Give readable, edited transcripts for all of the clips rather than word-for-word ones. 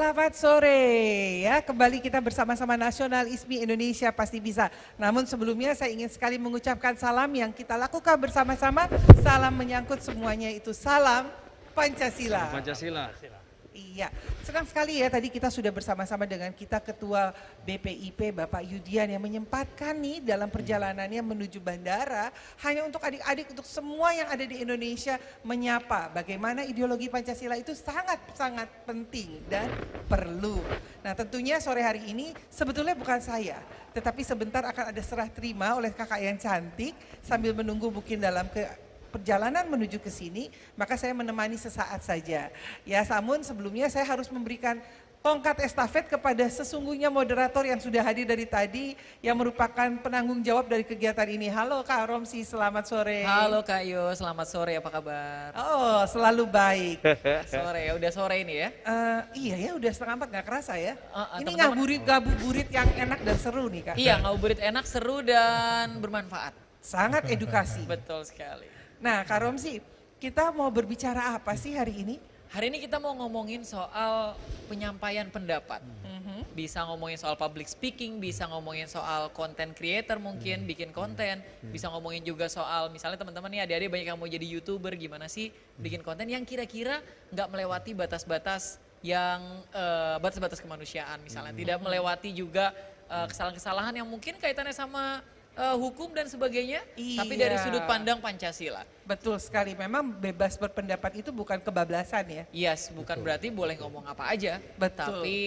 Selamat sore ya, kembali kita bersama-sama Nasional ISMI Indonesia Pasti Bisa. Namun sebelumnya saya ingin sekali mengucapkan salam yang kita lakukan bersama-sama. Salam menyangkut semuanya itu salam Pancasila. Pancasila. Iya, senang sekali ya tadi kita sudah bersama-sama dengan kita Ketua BPIP Bapak Yudian yang menyempatkan nih dalam perjalanannya menuju bandara hanya untuk adik-adik, untuk semua yang ada di Indonesia menyapa bagaimana ideologi Pancasila itu sangat-sangat penting dan perlu. Nah tentunya sore hari ini sebetulnya bukan saya, tetapi sebentar akan ada serah terima oleh kakak yang cantik sambil menunggu mungkin dalam perjalanan menuju ke sini, maka saya menemani sesaat saja. Ya, namun sebelumnya saya harus memberikan tongkat estafet kepada sesungguhnya moderator yang sudah hadir dari tadi, yang merupakan penanggung jawab dari kegiatan ini. Halo Kak Romsi, selamat sore. Halo Kak Yo, selamat sore, apa kabar? Oh, selalu baik. Sore, udah sore ini ya? Iya ya, udah 3:30 gak kerasa ya. Ini teman-teman. ngabuburit yang enak dan seru nih Kak. Iya, ngabuburit enak, seru dan bermanfaat. Sangat edukasi. Betul sekali. Nah Kak Romsi, kita mau berbicara apa sih hari ini? Hari ini kita mau ngomongin soal penyampaian pendapat. Bisa ngomongin soal public speaking, bisa ngomongin soal content creator mungkin, bikin konten. Bisa ngomongin juga soal misalnya teman-teman nih adik-adik banyak yang mau jadi YouTuber, gimana sih bikin konten yang kira-kira nggak melewati batas-batas yang batas-batas kemanusiaan misalnya. Tidak melewati juga kesalahan-kesalahan yang mungkin kaitannya sama hukum dan sebagainya, tapi dari sudut pandang Pancasila. Betul sekali, memang bebas berpendapat itu bukan kebablasan ya. Yes, bukan berarti boleh ngomong apa aja, Betul. tapi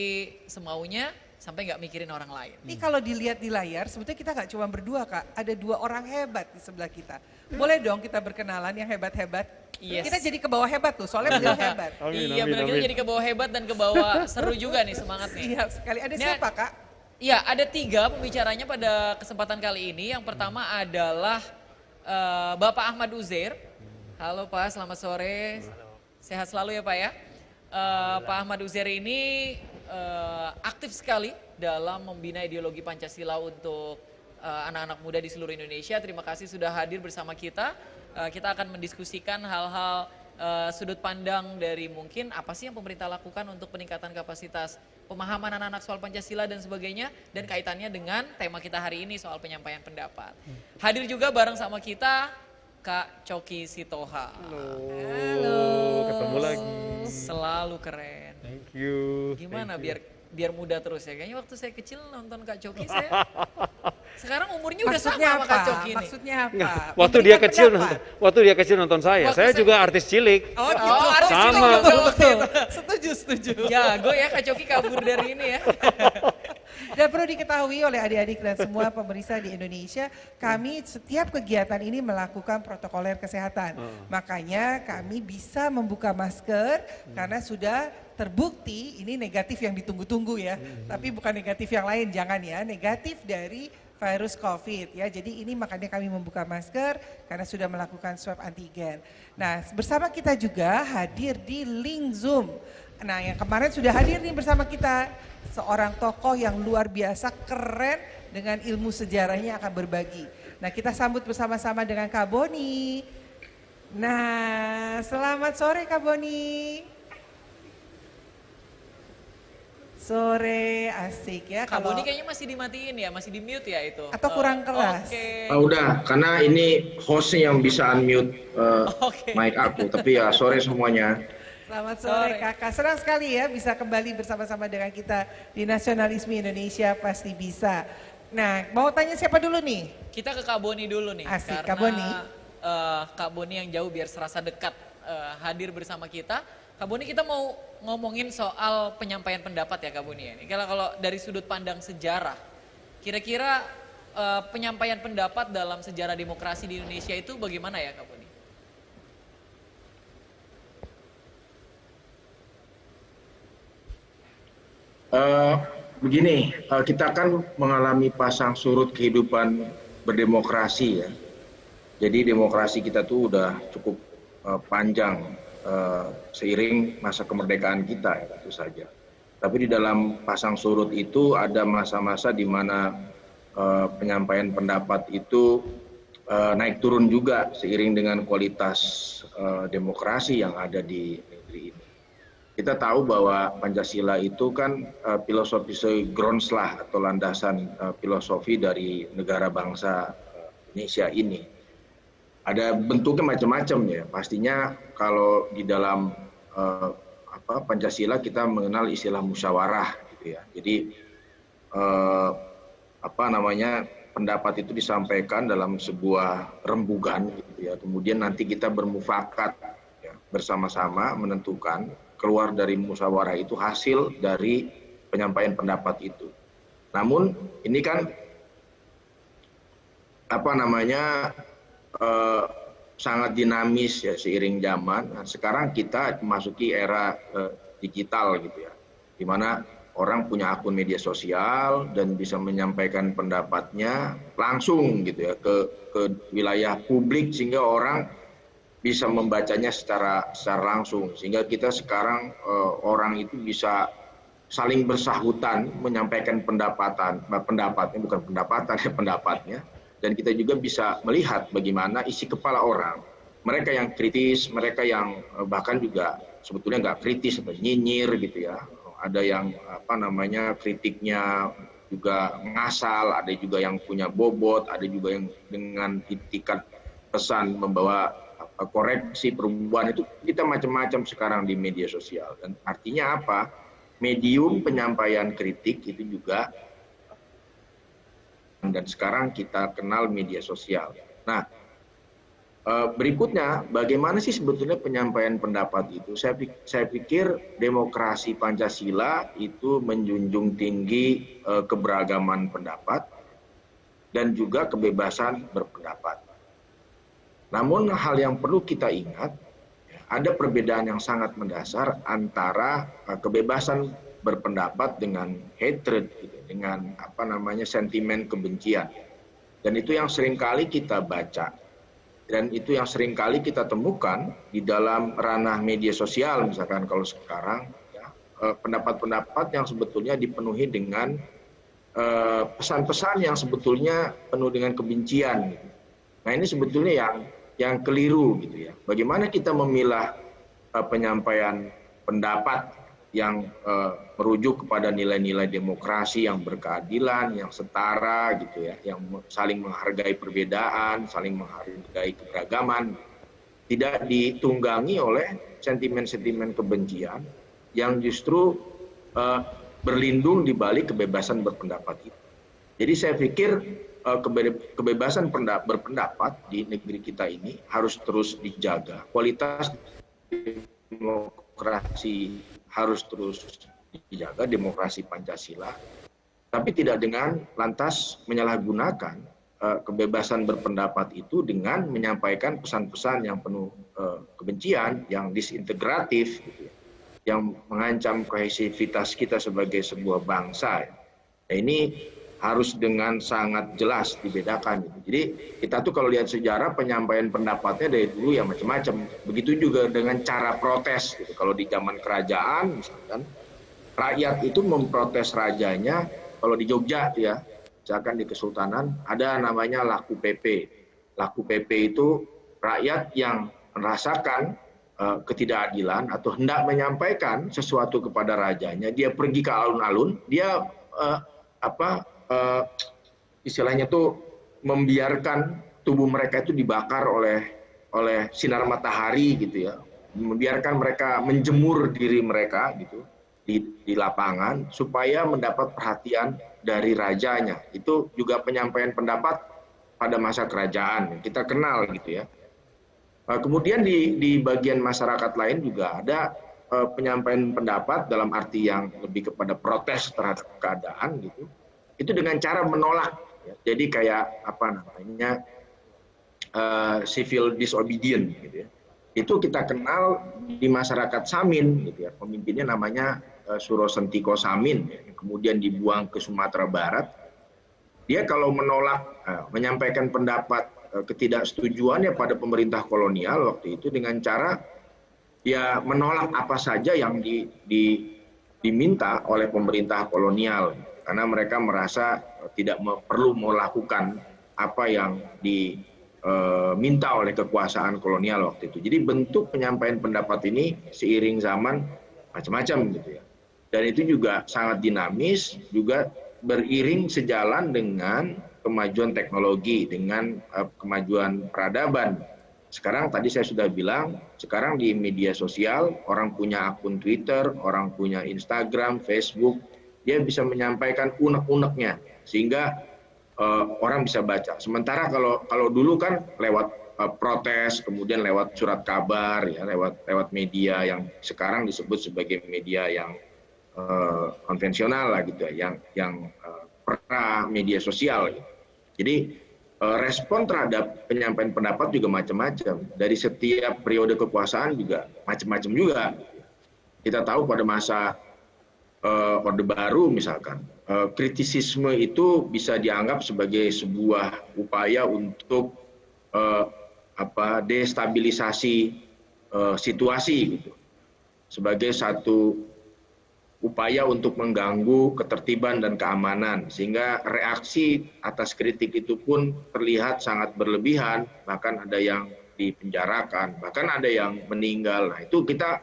semaunya sampai nggak mikirin orang lain. Ini kalau dilihat di layar, sebetulnya kita nggak cuma berdua Kak, ada 2 orang hebat di sebelah kita. Boleh dong kita berkenalan yang hebat-hebat? Yes. Kita jadi ke bawah hebat tuh, soalnya beliau hebat. Iya benar, kita jadi ke bawah hebat dan ke bawah seru juga nih semangat nih. Iya sekali, ada Ini siapa Kak? Iya, ada 3 pembicaranya pada kesempatan kali ini. Yang pertama adalah Bapak Ahmad Uzair. Halo Pak, selamat sore. Sehat selalu ya Pak ya. Pak Ahmad Uzair ini aktif sekali dalam membina ideologi Pancasila untuk anak-anak muda di seluruh Indonesia. Terima kasih sudah hadir bersama kita. Kita akan mendiskusikan hal-hal sudut pandang dari mungkin apa sih yang pemerintah lakukan untuk peningkatan kapasitas pemahaman anak-anak soal Pancasila dan sebagainya, dan kaitannya dengan tema kita hari ini soal penyampaian pendapat. Hadir juga bareng sama kita Kak Coki Sitoha. Halo, ketemu lagi. Selalu keren. Thank you. Gimana biar muda terus ya? Kayaknya waktu saya kecil nonton Kak Coki saya sekarang umurnya udah Maksudnya sama sama Kak apa? Coki nih. Maksudnya apa? Waktu dia Memberikan kecil pendapat. waktu dia kecil nonton saya. Waktu Saya saya- juga artis cilik. Oh gitu, artis Sama. juga, betul. Setuju. Jago ya Kak Coki kabur dari ini ya. Dan perlu diketahui oleh adik-adik dan semua pemerintah di Indonesia, kami setiap kegiatan ini melakukan protokoler kesehatan. Makanya kami bisa membuka masker karena sudah terbukti ini negatif yang ditunggu-tunggu ya. Tapi bukan negatif yang lain, jangan ya. Negatif dari virus COVID ya. Jadi ini makanya kami membuka masker karena sudah melakukan swab antigen. Nah, bersama kita juga hadir di link Zoom. Nah, yang kemarin sudah hadir nih bersama kita seorang tokoh yang luar biasa keren dengan ilmu sejarahnya akan berbagi. Nah, kita sambut bersama-sama dengan Kak Boni. Nah, selamat sore Kak Boni. Sore, asik ya. Kak Boni kayaknya masih dimatiin ya, masih di mute ya itu. Atau kurang keras. Oke. Udah, karena ini hostnya yang bisa unmute Oke. mic aku. Tapi ya sore semuanya. Selamat sore Sore. Kakak, senang sekali ya bisa kembali bersama-sama dengan kita di Nasionalisme Indonesia Pasti Bisa. Nah, mau tanya siapa dulu nih? Kita ke Kak Boni dulu nih. Asik, karena, Kak Boni. Kak Boni yang jauh biar serasa dekat hadir bersama kita. Kak Boni, kita mau ngomongin soal penyampaian pendapat ya Kak Boni ya. Ini kalau dari sudut pandang sejarah, kira-kira penyampaian pendapat dalam sejarah demokrasi di Indonesia itu bagaimana ya Kak Boni? Begini, kita kan mengalami pasang surut kehidupan berdemokrasi ya. Jadi demokrasi kita tuh udah cukup panjang seiring masa kemerdekaan kita ya, tentu saja. Tapi di dalam pasang surut itu ada masa-masa di mana penyampaian pendapat itu naik turun juga seiring dengan kualitas demokrasi yang ada di negeri ini. kita tahu bahwa Pancasila itu kan filosofis grounds lah atau landasan filosofi dari negara bangsa Indonesia ini. Ada bentuknya macam-macam ya. Pastinya kalau di dalam Pancasila kita mengenal istilah musyawarah gitu ya. Jadi pendapat itu disampaikan dalam sebuah rembugan gitu ya. Kemudian nanti kita bermufakat ya, bersama-sama menentukan keluar dari musyawarah itu hasil dari penyampaian pendapat itu. Namun ini kan sangat dinamis ya seiring zaman. Nah, sekarang kita memasuki era digital gitu ya, di mana orang punya akun media sosial dan bisa menyampaikan pendapatnya langsung gitu ya ke wilayah publik sehingga orang bisa membacanya secara langsung, sehingga kita sekarang orang itu bisa saling bersahutan menyampaikan pendapatnya, dan kita juga bisa melihat bagaimana isi kepala orang, mereka yang kritis, mereka yang bahkan juga sebetulnya nggak kritis atau nyinyir gitu ya, ada yang kritiknya juga ngasal, ada juga yang punya bobot, ada juga yang dengan itikat pesan membawa koreksi perubahan. Itu kita macam-macam sekarang di media sosial. Dan artinya apa? Medium penyampaian kritik itu juga, dan sekarang kita kenal media sosial. Nah, berikutnya bagaimana sih sebetulnya penyampaian pendapat itu? Saya pikir demokrasi Pancasila itu menjunjung tinggi keberagaman pendapat dan juga kebebasan berpendapat. Namun hal yang perlu kita ingat, ada perbedaan yang sangat mendasar antara kebebasan berpendapat dengan hatred, gitu, dengan sentimen kebencian. Dan itu yang seringkali kita baca, dan itu yang seringkali kita temukan di dalam ranah media sosial, misalkan kalau sekarang, ya, pendapat-pendapat yang sebetulnya dipenuhi dengan pesan-pesan yang sebetulnya penuh dengan kebencian. Gitu. Nah ini sebetulnya yang keliru gitu ya. Bagaimana kita memilah penyampaian pendapat yang merujuk kepada nilai-nilai demokrasi yang berkeadilan, yang setara gitu ya, yang saling menghargai perbedaan, saling menghargai keberagaman, tidak ditunggangi oleh sentimen-sentimen kebencian yang justru berlindung di balik kebebasan berpendapat itu. Jadi saya pikir kebebasan berpendapat di negeri kita ini harus terus dijaga. Kualitas demokrasi harus terus dijaga, demokrasi Pancasila. Tapi tidak dengan lantas menyalahgunakan kebebasan berpendapat itu dengan menyampaikan pesan-pesan yang penuh kebencian, yang disintegratif, gitu ya, yang mengancam kohesivitas kita sebagai sebuah bangsa. Nah, ini harus dengan sangat jelas dibedakan. Jadi kita tuh kalau lihat sejarah penyampaian pendapatnya dari dulu ya macam-macam. Begitu juga dengan cara protes. Gitu. Kalau di zaman kerajaan misalkan, rakyat itu memprotes rajanya. Kalau di Jogja ya, misalkan di Kesultanan ada namanya Laku PP. Laku PP itu rakyat yang merasakan ketidakadilan atau hendak menyampaikan sesuatu kepada rajanya. Dia pergi ke alun-alun, dia istilahnya tuh membiarkan tubuh mereka itu dibakar oleh sinar matahari gitu ya, membiarkan mereka menjemur diri mereka gitu di lapangan supaya mendapat perhatian dari rajanya. Itu juga penyampaian pendapat pada masa kerajaan kita kenal gitu ya. Kemudian di bagian masyarakat lain juga ada penyampaian pendapat dalam arti yang lebih kepada protes terhadap keadaan gitu. Itu dengan cara menolak, ya. Jadi kayak civil disobedience, gitu ya. Itu kita kenal di masyarakat Samin, gitu ya. Pemimpinnya namanya Suro Sentiko Samin, ya. Kemudian dibuang ke Sumatera Barat. Dia kalau menolak, menyampaikan pendapat ketidaksetujuannya pada pemerintah kolonial waktu itu dengan cara dia menolak apa saja yang diminta oleh pemerintah kolonial. Karena mereka merasa tidak perlu melakukan apa yang diminta oleh kekuasaan kolonial waktu itu. Jadi bentuk penyampaian pendapat ini seiring zaman macam-macam gitu ya. Dan itu juga sangat dinamis, juga beriring sejalan dengan kemajuan teknologi, dengan kemajuan peradaban. Sekarang tadi saya sudah bilang, sekarang di media sosial, orang punya akun Twitter, orang punya Instagram, Facebook, dia bisa menyampaikan unek-uneknya, sehingga orang bisa baca. Sementara kalau dulu kan lewat protes, kemudian lewat surat kabar, ya, lewat media yang sekarang disebut sebagai media yang konvensional lah gitu ya, yang pra media sosial. Gitu. Jadi respon terhadap penyampaian pendapat juga macam-macam. Dari setiap periode kekuasaan juga macam-macam juga. Kita tahu pada masa Orde Baru misalkan, kritisisme itu bisa dianggap sebagai sebuah upaya untuk destabilisasi situasi gitu. Sebagai satu upaya untuk mengganggu ketertiban dan keamanan, sehingga reaksi atas kritik itu pun terlihat sangat berlebihan, bahkan ada yang dipenjarakan, bahkan ada yang meninggal. Nah, itu kita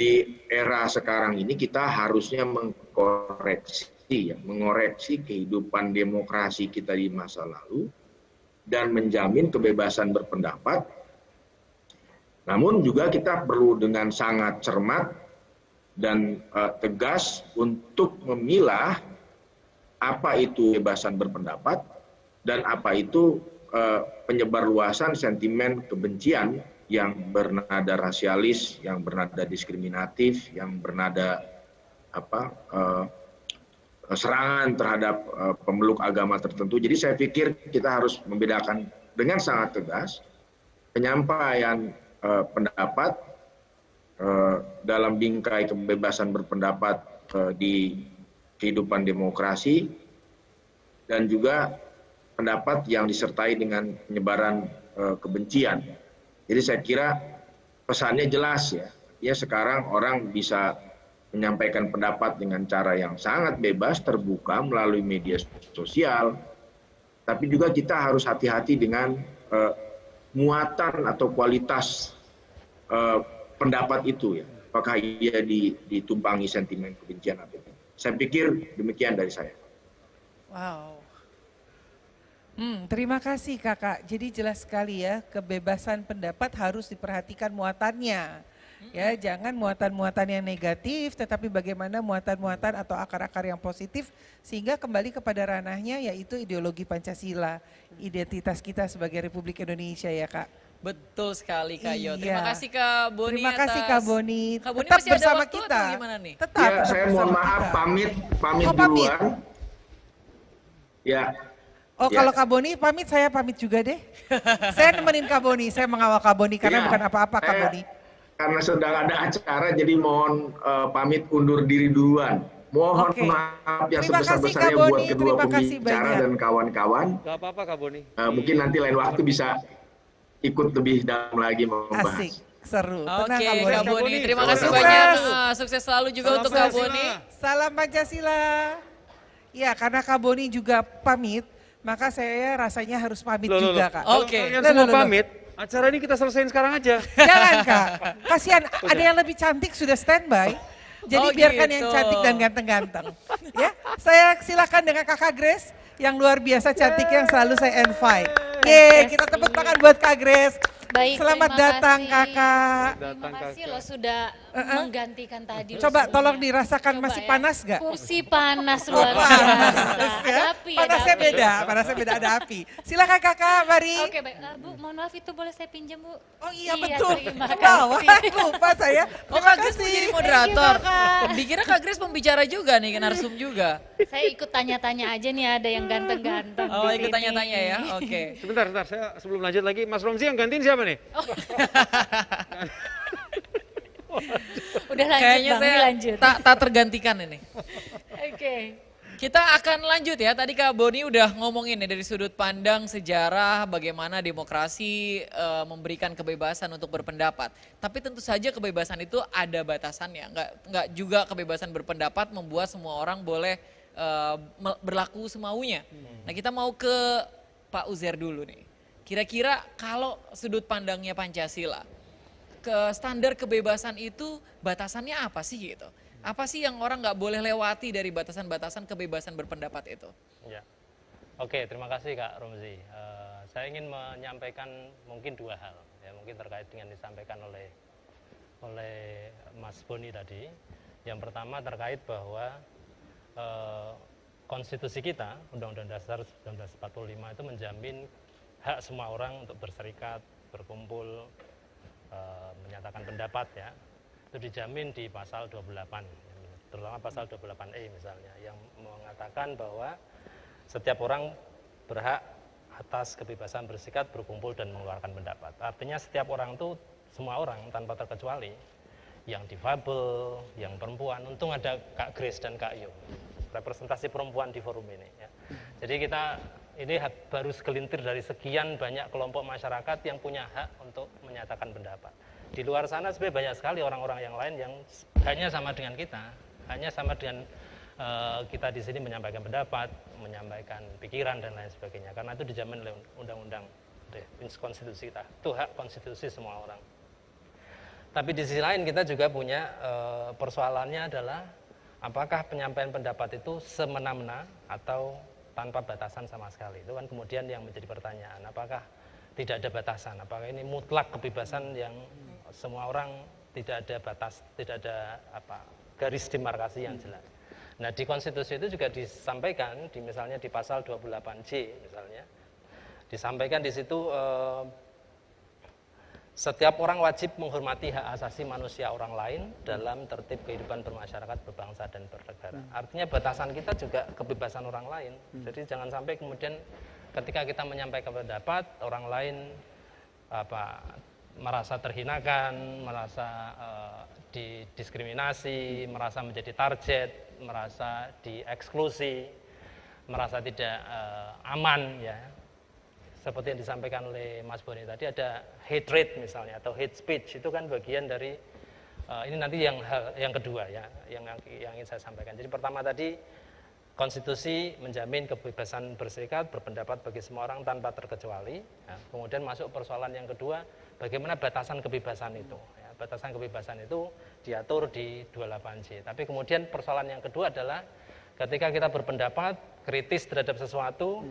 di era sekarang ini kita harusnya mengoreksi kehidupan demokrasi kita di masa lalu dan menjamin kebebasan berpendapat. Namun juga kita perlu dengan sangat cermat dan tegas untuk memilah apa itu kebebasan berpendapat dan apa itu penyebarluasan sentimen kebencian yang bernada rasialis, yang bernada diskriminatif, yang bernada serangan terhadap pemeluk agama tertentu. Jadi saya pikir kita harus membedakan dengan sangat tegas penyampaian pendapat dalam bingkai kebebasan berpendapat di kehidupan demokrasi dan juga pendapat yang disertai dengan penyebaran kebencian. Jadi saya kira pesannya jelas ya. Ya sekarang orang bisa menyampaikan pendapat dengan cara yang sangat bebas, terbuka melalui media sosial. Tapi juga kita harus hati-hati dengan muatan atau kualitas pendapat itu ya, apakah ia ditumpangi sentimen kebencian atau tidak. Saya pikir demikian dari saya. Wow. Terima kasih Kakak. Jadi jelas sekali ya, kebebasan pendapat harus diperhatikan muatannya. Ya, jangan muatan-muatan yang negatif, tetapi bagaimana muatan-muatan atau akar-akar yang positif sehingga kembali kepada ranahnya yaitu ideologi Pancasila, identitas kita sebagai Republik Indonesia ya Kak. Betul sekali Kak Yo. Iya. Terima kasih Kak Boni. Terima kasih Kak Boni. Kak Boni Tetap masih ada bersama waktu kita. atau gimana nih? Tetap, Ya, tetap saya bersama mohon maaf kita. pamit Oh, pamit. duluan. Ya. Oh Ya. kalau Kak Boni pamit, saya pamit juga deh. Saya nemenin Kak Boni, saya mengawal Kak Boni karena Ya, bukan apa-apa Kak saya- Boni. Karena sedang ada acara, jadi mohon pamit undur diri duluan. Mohon Oke. maaf yang Terima kasih, sebesar-besarnya Kak Boni. buat kedua Terima kasih pembicara banyak. dan kawan-kawan. Gak apa-apa Kak Boni. Mungkin nanti lain waktu bisa ikut lebih dalam lagi membahas. Asik, seru. Tenang Oke Kak Kak Boni. Boni, terima kasih Sukses. banyak. Sukses selalu juga Salam untuk Kak Pancasila. Boni. Salam Pancasila. Ya karena Kak Boni juga pamit, maka saya rasanya harus pamit juga Kak. Kalau Oke. kalian Loh, semua loh. pamit, acara ini kita selesaiin sekarang aja. Jangan Kak, kasihan ada yang lebih cantik sudah standby. Jadi Oh, biarkan gitu. yang cantik dan ganteng-ganteng. Ya, saya silakan dengan Kakak Grace yang luar biasa cantik yang selalu saya invite. Yeay, kita tepuk tangan buat Kak Grace. Baik, Selamat terima datang kasih. Kakak. Terima kasih loh sudah menggantikan tadi. loh Coba sebelumnya. tolong dirasakan Coba masih ya. panas gak? Kursi panas Oh, luar panas, biasa. ya. Ada api, Panasnya ada api. beda, panasnya beda, ada api. Silakan Kakak, mari. Oke baik, Bu mohon maaf itu boleh saya pinjam Bu? Oh iya betul. Terima Wow, kasih. lupa saya. Oh Terima Kak Grace mau kasih. jadi moderator. Thank you, Kakak. Dikira Kak Grace pembicara juga nih, narsum juga. Saya ikut tanya-tanya aja nih ada yang ganteng-ganteng Oh di ikut sini. tanya-tanya ya, oke. Sebentar, saya sebelum lanjut lagi, Mas Romzi yang gantiin siapa nih? Udah lanjut Kayaknya Bang, saya lanjut. tak tergantikan ini. Oke. Kita akan lanjut ya, tadi Kak Boni udah ngomongin ya dari sudut pandang sejarah bagaimana demokrasi memberikan kebebasan untuk berpendapat. Tapi tentu saja kebebasan itu ada batasannya, nggak juga kebebasan berpendapat membuat semua orang boleh berlaku semaunya. Nah kita mau ke Pak Uzair dulu nih. Kira-kira kalau sudut pandangnya Pancasila, standar kebebasan itu batasannya apa sih gitu? Apa sih yang orang nggak boleh lewati dari batasan-batasan kebebasan berpendapat itu? Ya. Oke, terima kasih Kak Romzi. Saya ingin menyampaikan mungkin dua hal, ya mungkin terkait dengan disampaikan oleh Mas Boni tadi. Yang pertama terkait bahwa konstitusi kita, Undang-Undang Dasar 1945 itu menjamin hak semua orang untuk berserikat, berkumpul, menyatakan pendapat ya. Itu dijamin di pasal 28, terutama pasal 28E misalnya, yang mengatakan bahwa setiap orang berhak atas kebebasan bersikap, berkumpul, dan mengeluarkan pendapat. Artinya setiap orang itu, semua orang tanpa terkecuali, yang difabel, yang perempuan, untung ada Kak Grace dan Kak Yo, representasi perempuan di forum ini. Ya. Jadi kita, ini baru segelintir dari sekian banyak kelompok masyarakat yang punya hak untuk menyatakan pendapat. Di luar sana sebenarnya banyak sekali orang-orang yang lain yang hanya sama dengan kita, hanya sama dengan kita di sini menyampaikan pendapat, menyampaikan pikiran dan lain sebagainya. Karena itu dijamin oleh undang-undang konstitusi kita. Itu hak konstitusi semua orang. Tapi di sisi lain kita juga punya persoalannya adalah apakah penyampaian pendapat itu semena-mena atau tanpa batasan sama sekali. Itu kan kemudian yang menjadi pertanyaan. Apakah tidak ada batasan? Apakah ini mutlak kebebasan yang semua orang tidak ada batas, tidak ada garis demarkasi yang jelas. Nah, di konstitusi itu juga disampaikan misalnya di pasal 28J misalnya. Disampaikan di situ setiap orang wajib menghormati hak asasi manusia orang lain dalam tertib kehidupan bermasyarakat, berbangsa dan bernegara. Artinya batasan kita juga kebebasan orang lain. Jadi jangan sampai kemudian ketika kita menyampaikan pendapat, orang lain merasa terhinakan, merasa didiskriminasi, merasa menjadi target, merasa dieksklusi, merasa tidak aman ya. Seperti yang disampaikan oleh Mas Boni tadi, ada hatred misalnya atau hate speech, itu kan bagian dari ini nanti yang kedua ya, yang ingin saya sampaikan. Jadi pertama tadi konstitusi menjamin kebebasan berserikat, berpendapat bagi semua orang tanpa terkecuali. Ya. Kemudian masuk persoalan yang kedua, bagaimana batasan kebebasan itu. Ya, batasan kebebasan itu diatur di 28J. Tapi kemudian persoalan yang kedua adalah ketika kita berpendapat kritis terhadap sesuatu,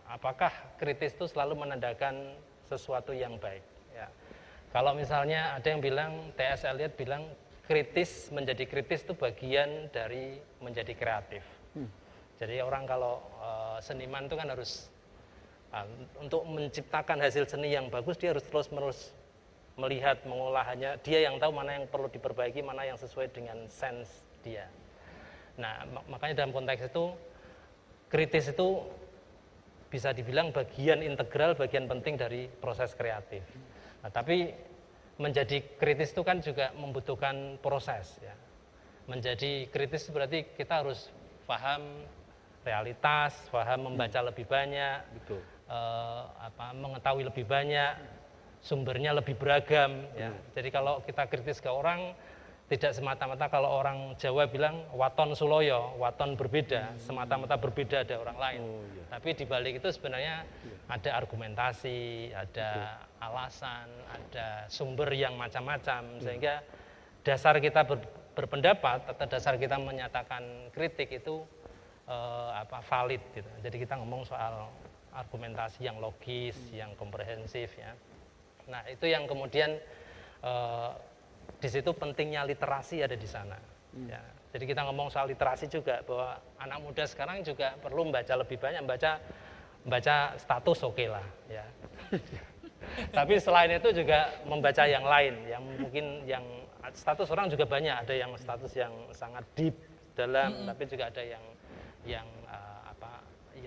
apakah kritis itu selalu menandakan sesuatu yang baik. Ya. Kalau misalnya ada yang bilang, T.S. Eliot bilang, menjadi kritis itu bagian dari menjadi kreatif. Jadi orang kalau seniman itu kan harus untuk menciptakan hasil seni yang bagus, dia harus terus-menerus melihat, mengolah, hanya dia yang tahu mana yang perlu diperbaiki, mana yang sesuai dengan sense dia. Nah, makanya dalam konteks itu kritis itu bisa dibilang bagian integral, bagian penting dari proses kreatif. Nah, tapi menjadi kritis itu kan juga membutuhkan proses ya. Menjadi kritis berarti kita harus paham realitas, paham membaca lebih banyak, mengetahui lebih banyak, sumbernya lebih beragam. Ya. Jadi kalau kita kritis ke orang, tidak semata-mata kalau orang Jawa bilang waton suloyo, waton berbeda, semata-mata berbeda ada orang lain. Tapi di balik itu sebenarnya ada argumentasi, ada alasan, ada sumber yang macam-macam, sehingga dasar kita berpendapat atau dasar kita menyatakan kritik itu valid gitu. Jadi kita ngomong soal argumentasi yang logis, yang komprehensif ya. Nah, itu yang kemudian di situ pentingnya literasi ada di sana. Ya. Jadi kita ngomong soal literasi juga, bahwa anak muda sekarang juga perlu membaca lebih banyak, membaca status oke lah ya. Tapi selain itu juga membaca yang lain, yang mungkin yang status orang juga banyak, ada yang status yang sangat deep dalam, tapi juga ada yang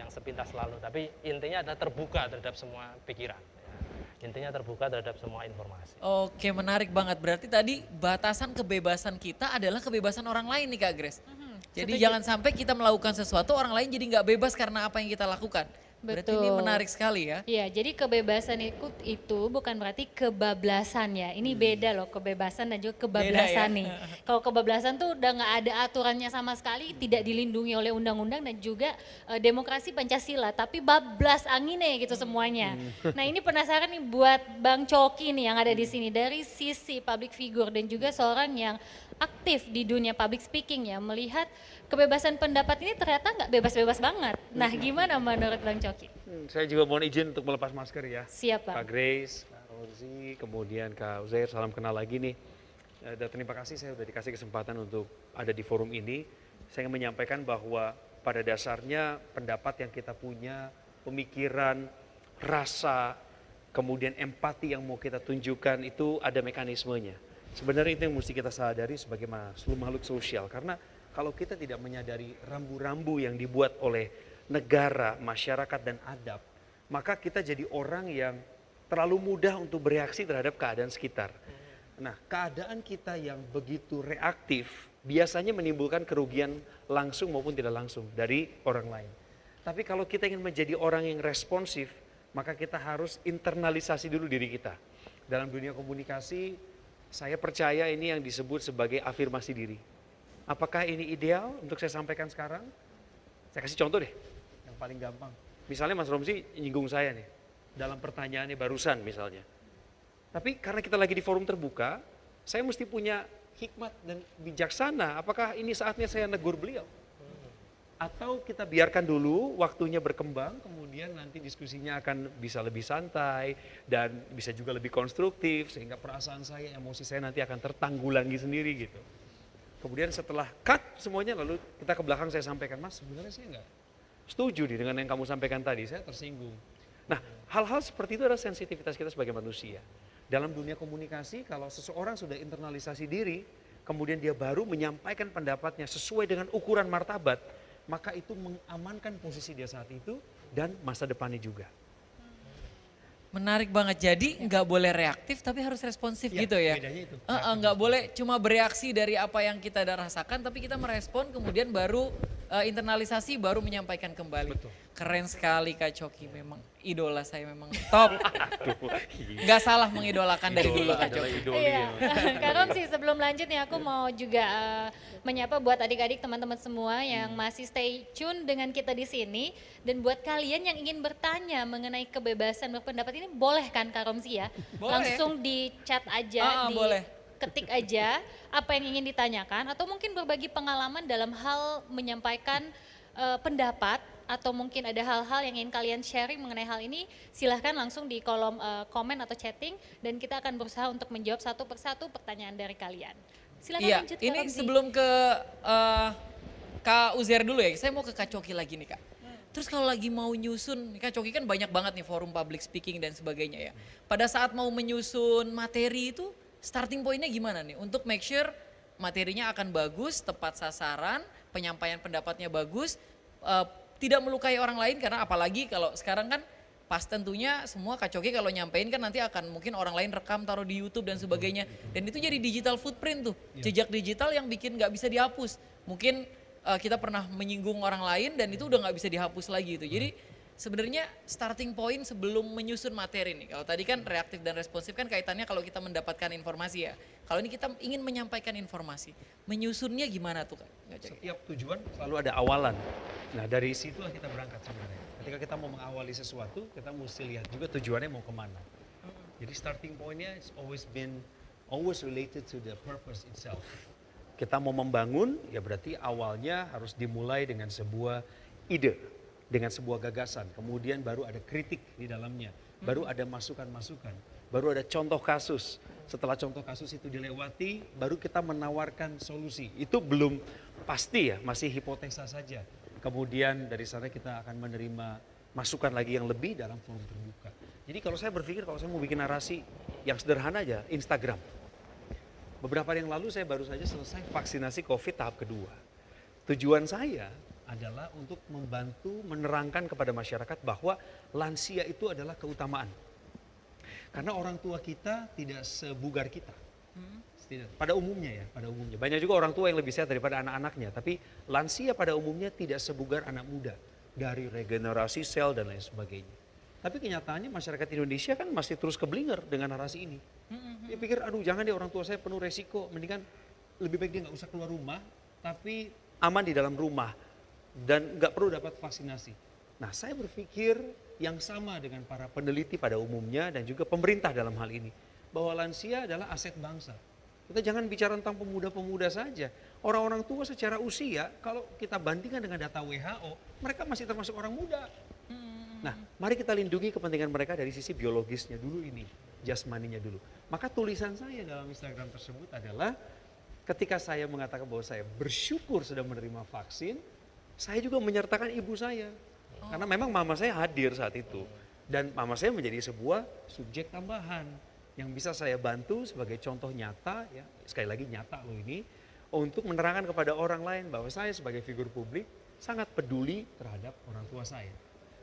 sepintas lalu. Tapi intinya adalah terbuka terhadap semua pikiran. Intinya terbuka terhadap semua informasi. Oke, menarik banget. Berarti tadi batasan kebebasan kita adalah kebebasan orang lain nih Kak Grace. Jadi jangan sampai kita melakukan sesuatu orang lain jadi nggak bebas karena apa yang kita lakukan. Berarti ini menarik sekali ya. Iya, jadi kebebasan itu bukan berarti kebablasan ya. Ini beda loh, kebebasan dan juga kebablasan Beda ya. nih. Kalau kebablasan tuh udah nggak ada aturannya sama sekali, tidak dilindungi oleh undang-undang dan juga demokrasi Pancasila. Tapi bablas anginnya gitu semuanya. Nah ini penasaran nih buat Bang Coki nih yang ada di sini dari sisi public figure dan juga seorang yang aktif di dunia public speaking ya, melihat kebebasan pendapat ini ternyata nggak bebas-bebas banget. Nah gimana menurut Bang Coki? Saya juga mohon izin untuk melepas masker ya. Siap Pak. Kak Grace, Kak Rozi, kemudian Kak Uzair, salam kenal lagi nih. Dan terima kasih saya sudah dikasih kesempatan untuk ada di forum ini. Saya ingin menyampaikan bahwa pada dasarnya pendapat yang kita punya, pemikiran, rasa, kemudian empati yang mau kita tunjukkan itu ada mekanismenya. Sebenarnya itu yang mesti kita sadari sebagai seluruh makhluk sosial. Karena kalau kita tidak menyadari rambu-rambu yang dibuat oleh negara, masyarakat, dan adab, maka kita jadi orang yang terlalu mudah untuk bereaksi terhadap keadaan sekitar. Nah, keadaan kita yang begitu reaktif biasanya menimbulkan kerugian langsung maupun tidak langsung dari orang lain. Tapi kalau kita ingin menjadi orang yang responsif, maka kita harus internalisasi dulu diri kita. Dalam dunia komunikasi, saya percaya ini yang disebut sebagai afirmasi diri. Apakah ini ideal untuk saya sampaikan sekarang? Saya kasih contoh deh, yang paling gampang. Misalnya Mas Romzi nyinggung saya nih, dalam pertanyaannya barusan misalnya. Tapi karena kita lagi di forum terbuka, saya mesti punya hikmat dan bijaksana. Apakah ini saatnya saya negur beliau? Atau kita biarkan dulu waktunya berkembang, kemudian nanti diskusinya akan bisa lebih santai dan bisa juga lebih konstruktif sehingga perasaan saya, emosi saya nanti akan tertanggulangi sendiri gitu. Kemudian setelah cut semuanya lalu kita ke belakang saya sampaikan, Mas sebenarnya saya enggak setuju nih dengan yang kamu sampaikan tadi, saya tersinggung. Nah hal-hal seperti itu adalah sensitivitas kita sebagai manusia. Dalam dunia komunikasi kalau seseorang sudah internalisasi diri, kemudian dia baru menyampaikan pendapatnya sesuai dengan ukuran martabat, maka itu mengamankan posisi dia saat itu dan masa depannya juga. Menarik banget, jadi nggak boleh reaktif tapi harus responsif gitu ya. Bedanya itu. Nggak boleh cuma bereaksi dari apa yang kita udah rasakan, tapi kita merespon kemudian baru internalisasi, baru menyampaikan kembali. Betul. Keren sekali Kak Coki, memang idola saya memang top. Nggak salah mengidolakan dari dulu Kak Adalah Coki. idoli Iya, ya. Kak Romsi sebelum lanjut nih aku mau juga menyapa buat adik-adik teman-teman semua yang masih stay tune dengan kita di sini. Dan buat kalian yang ingin bertanya mengenai kebebasan berpendapat ini boleh kan Kak Romsi ya? Boleh. Langsung di chat aja, Boleh. ketik aja apa yang ingin ditanyakan atau mungkin berbagi pengalaman dalam hal menyampaikan pendapat atau mungkin ada hal-hal yang ingin kalian sharing mengenai hal ini, silahkan langsung di kolom komen atau chatting dan kita akan berusaha untuk menjawab satu persatu pertanyaan dari kalian. Silahkan Iya, lanjut Kak ini Romsi. sebelum ke Kak Uzair dulu ya, saya mau ke Kak Coki lagi nih Kak. Terus kalau lagi mau nyusun, Kak Coki kan banyak banget nih forum public speaking dan sebagainya ya. Pada saat mau menyusun materi itu, starting pointnya gimana nih? Untuk make sure materinya akan bagus, tepat sasaran, penyampaian pendapatnya bagus, tidak melukai orang lain karena apalagi kalau sekarang kan pas tentunya semua Kak Coki kalau nyampein kan nanti akan mungkin orang lain rekam taruh di YouTube dan sebagainya. Dan itu jadi digital footprint tuh, jejak digital yang bikin nggak bisa dihapus. Mungkin kita pernah menyinggung orang lain dan itu udah nggak bisa dihapus lagi itu. Jadi sebenarnya starting point sebelum menyusun materi nih. Kalau tadi kan reaktif dan responsif kan kaitannya kalau kita mendapatkan informasi ya. Kalau ini kita ingin menyampaikan informasi, menyusunnya gimana tuh Kak? Setiap tujuan selalu ada awalan. Nah dari situlah kita berangkat sebenarnya. Ketika kita mau mengawali sesuatu, kita mesti lihat juga tujuannya mau kemana. Jadi starting pointnya it's always related to the purpose itself. Kita mau membangun, ya berarti awalnya harus dimulai dengan sebuah ide, dengan sebuah gagasan. Kemudian baru ada kritik di dalamnya, baru ada masukan-masukan, baru ada contoh kasus. Setelah contoh kasus itu dilewati, baru kita menawarkan solusi. Itu belum pasti ya, masih hipotesa saja. Kemudian dari sana kita akan menerima masukan lagi yang lebih dalam forum terbuka. Jadi kalau saya berpikir, kalau saya mau bikin narasi yang sederhana aja, Instagram. Beberapa hari yang lalu saya baru saja selesai vaksinasi COVID tahap kedua. Tujuan saya adalah untuk membantu menerangkan kepada masyarakat bahwa lansia itu adalah keutamaan. Karena orang tua kita tidak sebugar kita. Pada umumnya ya, pada umumnya. Banyak juga orang tua yang lebih sehat daripada anak-anaknya, tapi lansia pada umumnya tidak sebugar anak muda. dari regenerasi sel dan lain sebagainya. Tapi kenyataannya masyarakat Indonesia kan masih terus keblinger dengan narasi ini. Dia pikir, aduh jangan deh orang tua saya penuh resiko, mendingan lebih baik dia nggak usah keluar rumah, tapi aman di dalam rumah dan nggak perlu dapat vaksinasi. Nah saya berpikir yang sama dengan para peneliti pada umumnya dan juga pemerintah dalam hal ini. Bahwa lansia adalah aset bangsa. Kita jangan bicara tentang pemuda-pemuda saja. Orang-orang tua secara usia, kalau kita bandingkan dengan data WHO, mereka masih termasuk orang muda. Nah, mari kita lindungi kepentingan mereka dari sisi biologisnya dulu ini, jasmaninya dulu. Maka tulisan saya dalam Instagram tersebut adalah ketika saya mengatakan bahwa saya bersyukur sudah menerima vaksin, saya juga menyertakan ibu saya. Karena memang mama saya hadir saat itu. Dan mama saya menjadi sebuah subjek tambahan yang bisa saya bantu sebagai contoh nyata, ya sekali lagi nyata loh ini, untuk menerangkan kepada orang lain bahwa saya sebagai figur publik sangat peduli terhadap orang tua saya.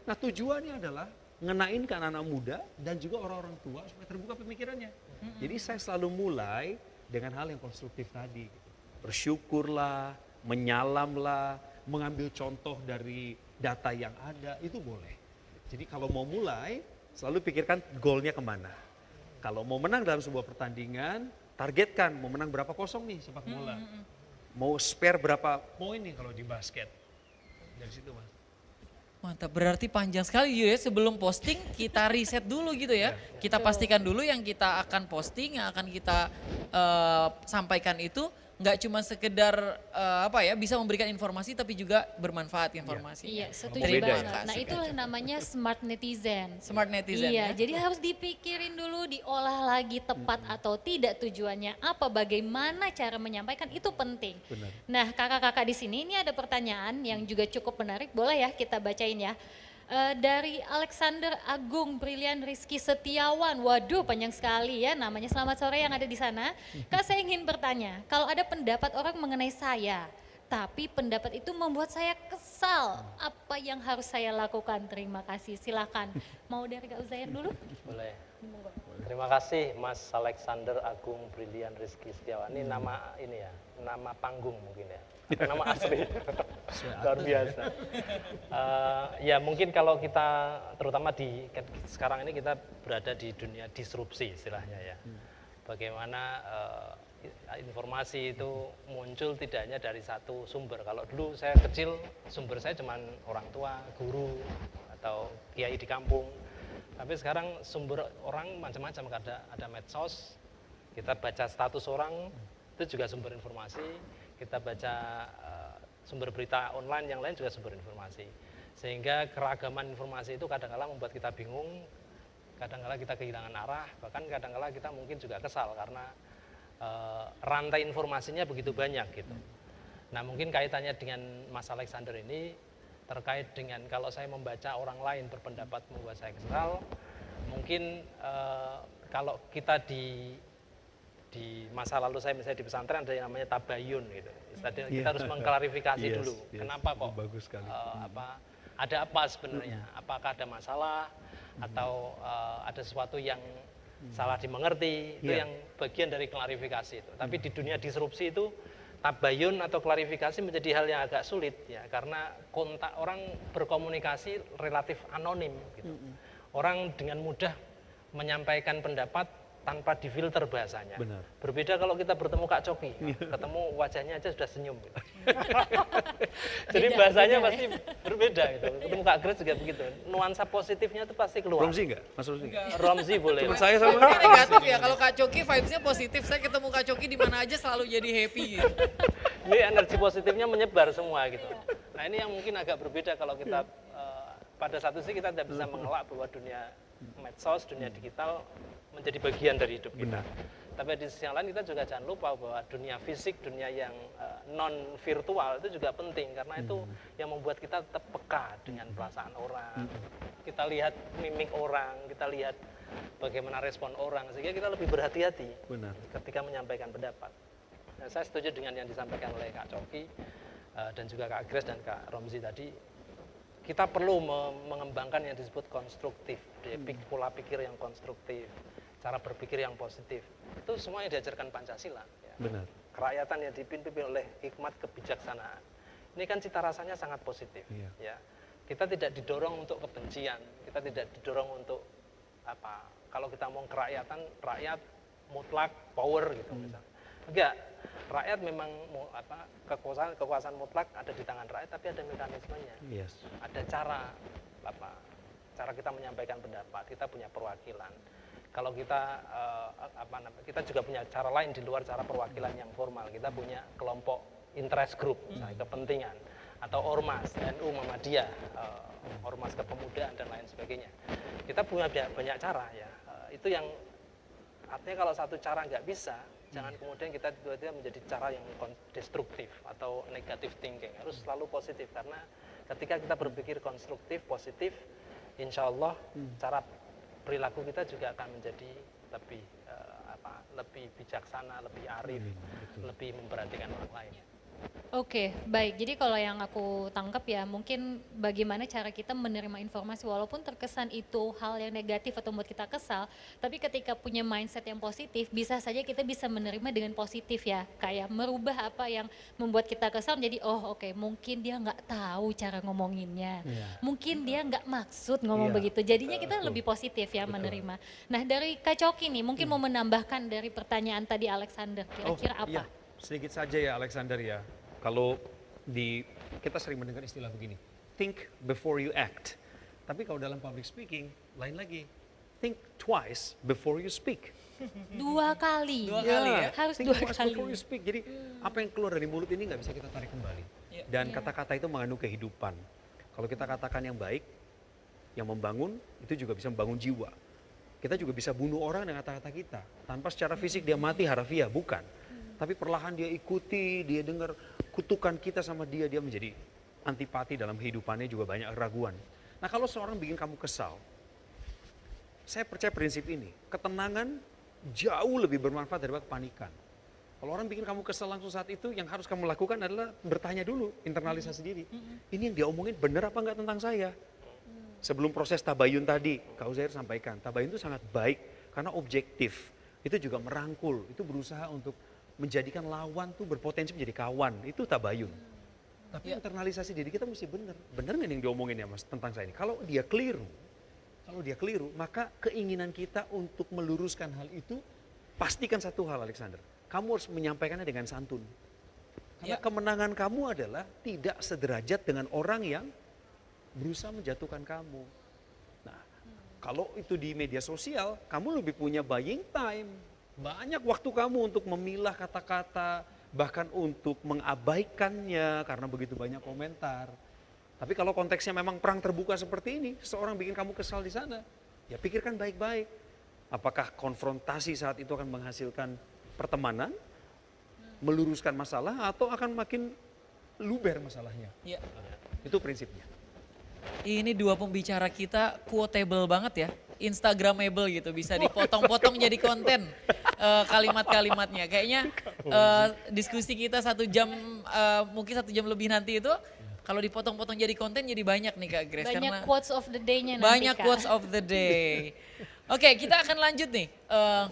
Nah tujuannya adalah ngenain ke anak-anak muda dan juga orang-orang tua supaya terbuka pemikirannya. Jadi saya selalu mulai dengan hal yang konstruktif tadi. Bersyukurlah, menyalamlah, mengambil contoh dari data yang ada, itu boleh. Jadi kalau mau mulai, selalu pikirkan goalnya kemana. Kalau mau menang dalam sebuah pertandingan, targetkan mau menang berapa kosong nih sepak bola. Mau spare berapa poin nih kalau di basket. Dari situ Mas. Mantap, berarti panjang sekali ya sebelum posting kita riset dulu gitu ya. Kita pastikan dulu yang kita akan posting, yang akan kita sampaikan itu nggak cuma sekedar bisa memberikan informasi tapi juga bermanfaat informasi. Iya, setuju Beda banget. ya? Nah, itulah namanya smart netizen. Smart netizen Iya, ya. jadi harus dipikirin dulu, diolah lagi tepat atau tidak tujuannya apa, bagaimana cara menyampaikan itu penting. Benar. Nah, kakak-kakak di sini ini ada pertanyaan yang juga cukup menarik, boleh ya kita bacain ya. Dari Alexander Agung Brilian Rizky Setiawan, waduh panjang sekali ya namanya, selamat sore yang ada di sana. Kak, saya ingin bertanya, kalau ada pendapat orang mengenai saya, tapi pendapat itu membuat saya kesal, apa yang harus saya lakukan? Terima kasih, silakan. Mau dari Kak Uzair dulu? Boleh. Terima kasih Mas Alexander Agung Brilian Rizky Setiawan. Ini nama ini ya, nama panggung mungkin ya. Atau nama asli. Luar biasa. Ya mungkin kalau kita terutama sekarang ini kita berada di dunia disrupsi istilahnya ya. Bagaimana informasi itu muncul tidak hanya dari satu sumber. Kalau dulu saya kecil sumber saya cuma orang tua, guru atau kiai di kampung. Tapi sekarang sumber orang macam-macam, ada medsos, kita baca status orang, itu juga sumber informasi, kita baca sumber berita online yang lain juga sumber informasi. Sehingga keragaman informasi itu kadang-kala membuat kita bingung, kadang-kala kita kehilangan arah, bahkan kadang-kala kita mungkin juga kesal karena rantai informasinya begitu banyak gitu. Nah mungkin kaitannya dengan Mas Alexander ini, terkait dengan kalau saya membaca orang lain berpendapat membuat saya kesal, mungkin kalau kita di masa lalu saya misalnya di pesantren ada yang namanya tabayun gitu. Kita harus mengklarifikasi dulu, kenapa kok bagus sekali. Ada apa sebenarnya? Apakah ada masalah atau ada sesuatu yang salah dimengerti? Itu yang bagian dari klarifikasi itu. Tapi di dunia disrupsi itu tabayun atau klarifikasi menjadi hal yang agak sulit ya, karena kontak orang berkomunikasi relatif anonim gitu. Orang dengan mudah menyampaikan pendapat tanpa difilter bahasanya. Benar. Berbeda kalau kita bertemu Kak Coki, ketemu wajahnya aja sudah senyum gitu. Jadi bahasanya pasti berbeda gitu. Ketemu Kak Grace juga begitu. Nuansa positifnya itu pasti keluar. Romzi enggak? Mas Romzi enggak? Romzi boleh. Cuma saya sama Mungkin negatif ya, kalau Kak Coki vibes-nya positif, saya ketemu Kak Coki di mana aja selalu jadi happy gitu. Ini energi positifnya menyebar semua gitu. Nah ini yang mungkin agak berbeda kalau kita pada satu sisi kita tidak bisa mengelak bahwa dunia medsos, dunia digital menjadi bagian dari hidup kita. Benar. Tapi di sisi yang lain kita juga jangan lupa bahwa dunia fisik, dunia yang non virtual itu juga penting karena itu yang membuat kita tetap peka dengan perasaan orang. Kita lihat mimik orang, kita lihat bagaimana respon orang sehingga kita lebih berhati-hati ketika menyampaikan pendapat. Nah, saya setuju dengan yang disampaikan oleh Kak Coki dan juga Kak Grace dan Kak Romzi tadi. Kita perlu mengembangkan yang disebut konstruktif, pola pikir yang konstruktif, cara berpikir yang positif. Itu semua yang diajarkan Pancasila. Ya. Benar. Kerakyatan yang dipimpin oleh hikmat kebijaksanaan. Ini kan cita rasanya sangat positif. Iya. Ya. kita tidak didorong untuk kebencian, kita tidak didorong untuk apa? Kalau kita mau kerakyatan, rakyat mutlak power gitu misalnya. Enggak, rakyat memang kekuasaan mutlak ada di tangan rakyat, tapi ada mekanismenya. Yes. Ada cara kita menyampaikan pendapat, kita punya perwakilan. Kalau kita kita juga punya cara lain di luar cara perwakilan yang formal. Kita punya kelompok interest group, misalnya kepentingan, atau ormas, NU, Muhammadiyah, ormas kepemudaan dan lain sebagainya. Kita punya banyak cara ya. Itu yang artinya kalau satu cara nggak bisa, jangan kemudian kita tiba-tiba menjadi cara yang destruktif atau negative thinking. Harus selalu positif, karena ketika kita berpikir konstruktif, positif, insya Allah cara perilaku kita juga akan menjadi lebih bijaksana, lebih arif, lebih memperhatikan orang lain. Oke, baik. Jadi kalau yang aku tangkap ya, mungkin bagaimana cara kita menerima informasi walaupun terkesan itu hal yang negatif atau membuat kita kesal, tapi ketika punya mindset yang positif, bisa saja kita bisa menerima dengan positif ya. Kayak merubah apa yang membuat kita kesal menjadi oke, mungkin dia nggak tahu cara ngomonginnya. Mungkin dia nggak maksud ngomong begitu. Jadinya kita lebih positif ya menerima. Nah, dari Kak Coki nih, mungkin mau menambahkan dari pertanyaan tadi Alexander, kira-kira apa? Iya. Sedikit saja ya Alexander ya. Kalau kita sering mendengar istilah begini, think before you act. Tapi kalau dalam public speaking, lain lagi. Think twice before you speak. Dua kali. Harus think dua twice kali. before you speak. Jadi apa yang keluar dari mulut ini nggak bisa kita tarik kembali. Dan kata-kata itu mengandung kehidupan. Kalau kita katakan yang baik, yang membangun, itu juga bisa membangun jiwa. Kita juga bisa bunuh orang dengan kata-kata kita. Tanpa secara fisik dia mati harafiah, bukan. Tapi perlahan dia ikuti, dia dengar kutukan kita sama dia menjadi antipati dalam kehidupannya, juga banyak keraguan. Nah kalau seorang bikin kamu kesal, saya percaya prinsip ini, ketenangan jauh lebih bermanfaat daripada kepanikan. Kalau orang bikin kamu kesal langsung saat itu, yang harus kamu lakukan adalah bertanya dulu, internalisasi diri. Ini yang dia omongin benar apa enggak tentang saya? Sebelum proses tabayun tadi, Kak Uzair sampaikan, tabayun itu sangat baik karena objektif. Itu juga merangkul, itu berusaha untuk menjadikan lawan tuh berpotensi menjadi kawan, itu tabayun. Tapi internalisasi diri kita mesti benar. Benar nggak yang diomongin ya Mas tentang saya ini? Kalau dia keliru, maka keinginan kita untuk meluruskan hal itu, pastikan satu hal Alexander, kamu harus menyampaikannya dengan santun. Karena kemenangan kamu adalah tidak sederajat dengan orang yang berusaha menjatuhkan kamu. Nah, kalau itu di media sosial, kamu lebih punya buying time. Banyak waktu kamu untuk memilah kata-kata, bahkan untuk mengabaikannya karena begitu banyak komentar. Tapi kalau konteksnya memang perang terbuka seperti ini, seseorang bikin kamu kesal di sana, ya pikirkan baik-baik. Apakah konfrontasi saat itu akan menghasilkan pertemanan, meluruskan masalah, atau akan makin luber masalahnya. Itu prinsipnya. Ini dua pembicara kita quotable banget ya. Instagramable gitu, bisa dipotong-potong jadi konten kalimat-kalimatnya. Kayaknya diskusi kita 1 jam, mungkin 1 jam lebih nanti itu, kalau dipotong-potong jadi konten jadi banyak nih Kak Grace. Banyak karena quotes of the day-nya nanti banyak Kak. quotes of the day. Oke, kita akan lanjut nih,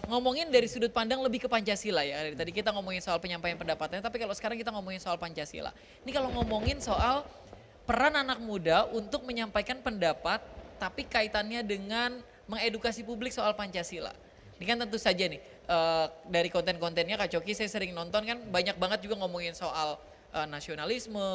ngomongin dari sudut pandang lebih ke Pancasila ya. Dari tadi kita ngomongin soal penyampaian pendapatnya, tapi kalau sekarang kita ngomongin soal Pancasila. Ini kalau ngomongin soal peran anak muda untuk menyampaikan pendapat, tapi kaitannya dengan mengedukasi publik soal Pancasila. Ini kan tentu saja nih, dari konten-kontennya Kak Coki saya sering nonton kan banyak banget juga ngomongin soal nasionalisme,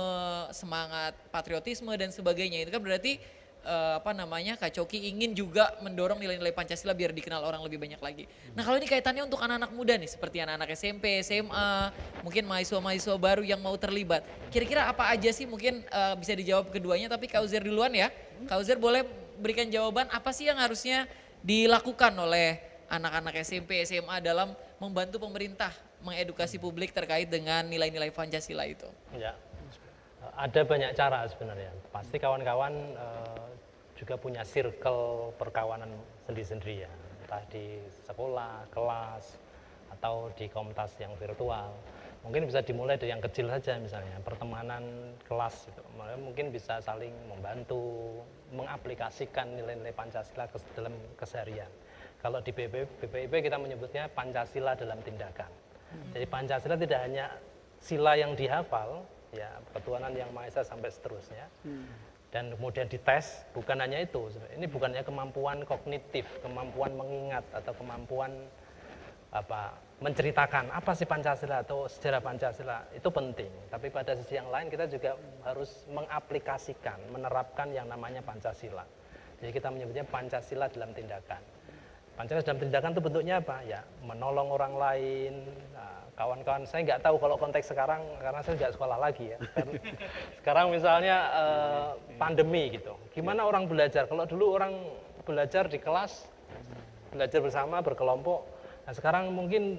semangat patriotisme dan sebagainya. Itu kan berarti Kak Coki ingin juga mendorong nilai-nilai Pancasila biar dikenal orang lebih banyak lagi. Nah kalau ini kaitannya untuk anak-anak muda nih, seperti anak-anak SMP, SMA, mungkin mahasiswa-mahasiswa baru yang mau terlibat. Kira-kira apa aja sih mungkin bisa dijawab keduanya, tapi Kak Uzair duluan ya. Kak Uzair boleh berikan jawaban apa sih yang harusnya dilakukan oleh anak-anak SMP, SMA dalam membantu pemerintah mengedukasi publik terkait dengan nilai-nilai Pancasila itu? Ya, ada banyak cara sebenarnya. Pasti kawan-kawan juga punya circle perkawanan sendiri-sendiri ya. Entah di sekolah, kelas, atau di komunitas yang virtual. Mungkin bisa dimulai dari yang kecil saja misalnya, pertemanan kelas gitu. Mungkin bisa saling membantu, mengaplikasikan nilai-nilai Pancasila dalam keseharian. Kalau di BPIP kita menyebutnya Pancasila dalam tindakan. Jadi Pancasila tidak hanya sila yang dihafal, ya ketuhanan yang Maha Esa sampai seterusnya. dan kemudian dites. Bukan hanya itu, ini bukan hanya kemampuan kognitif, kemampuan mengingat atau kemampuan menceritakan apa sih Pancasila atau sejarah Pancasila, itu penting. Tapi pada sisi yang lain kita juga harus mengaplikasikan, menerapkan yang namanya Pancasila. Jadi kita menyebutnya Pancasila dalam tindakan. Pancasila dalam tindakan itu bentuknya apa? Ya, menolong orang lain. Nah, kawan-kawan saya nggak tahu kalau konteks sekarang karena saya nggak sekolah lagi ya. Sekarang misalnya pandemi gitu. Gimana orang belajar? Kalau dulu orang belajar di kelas, belajar bersama, berkelompok. Nah, sekarang mungkin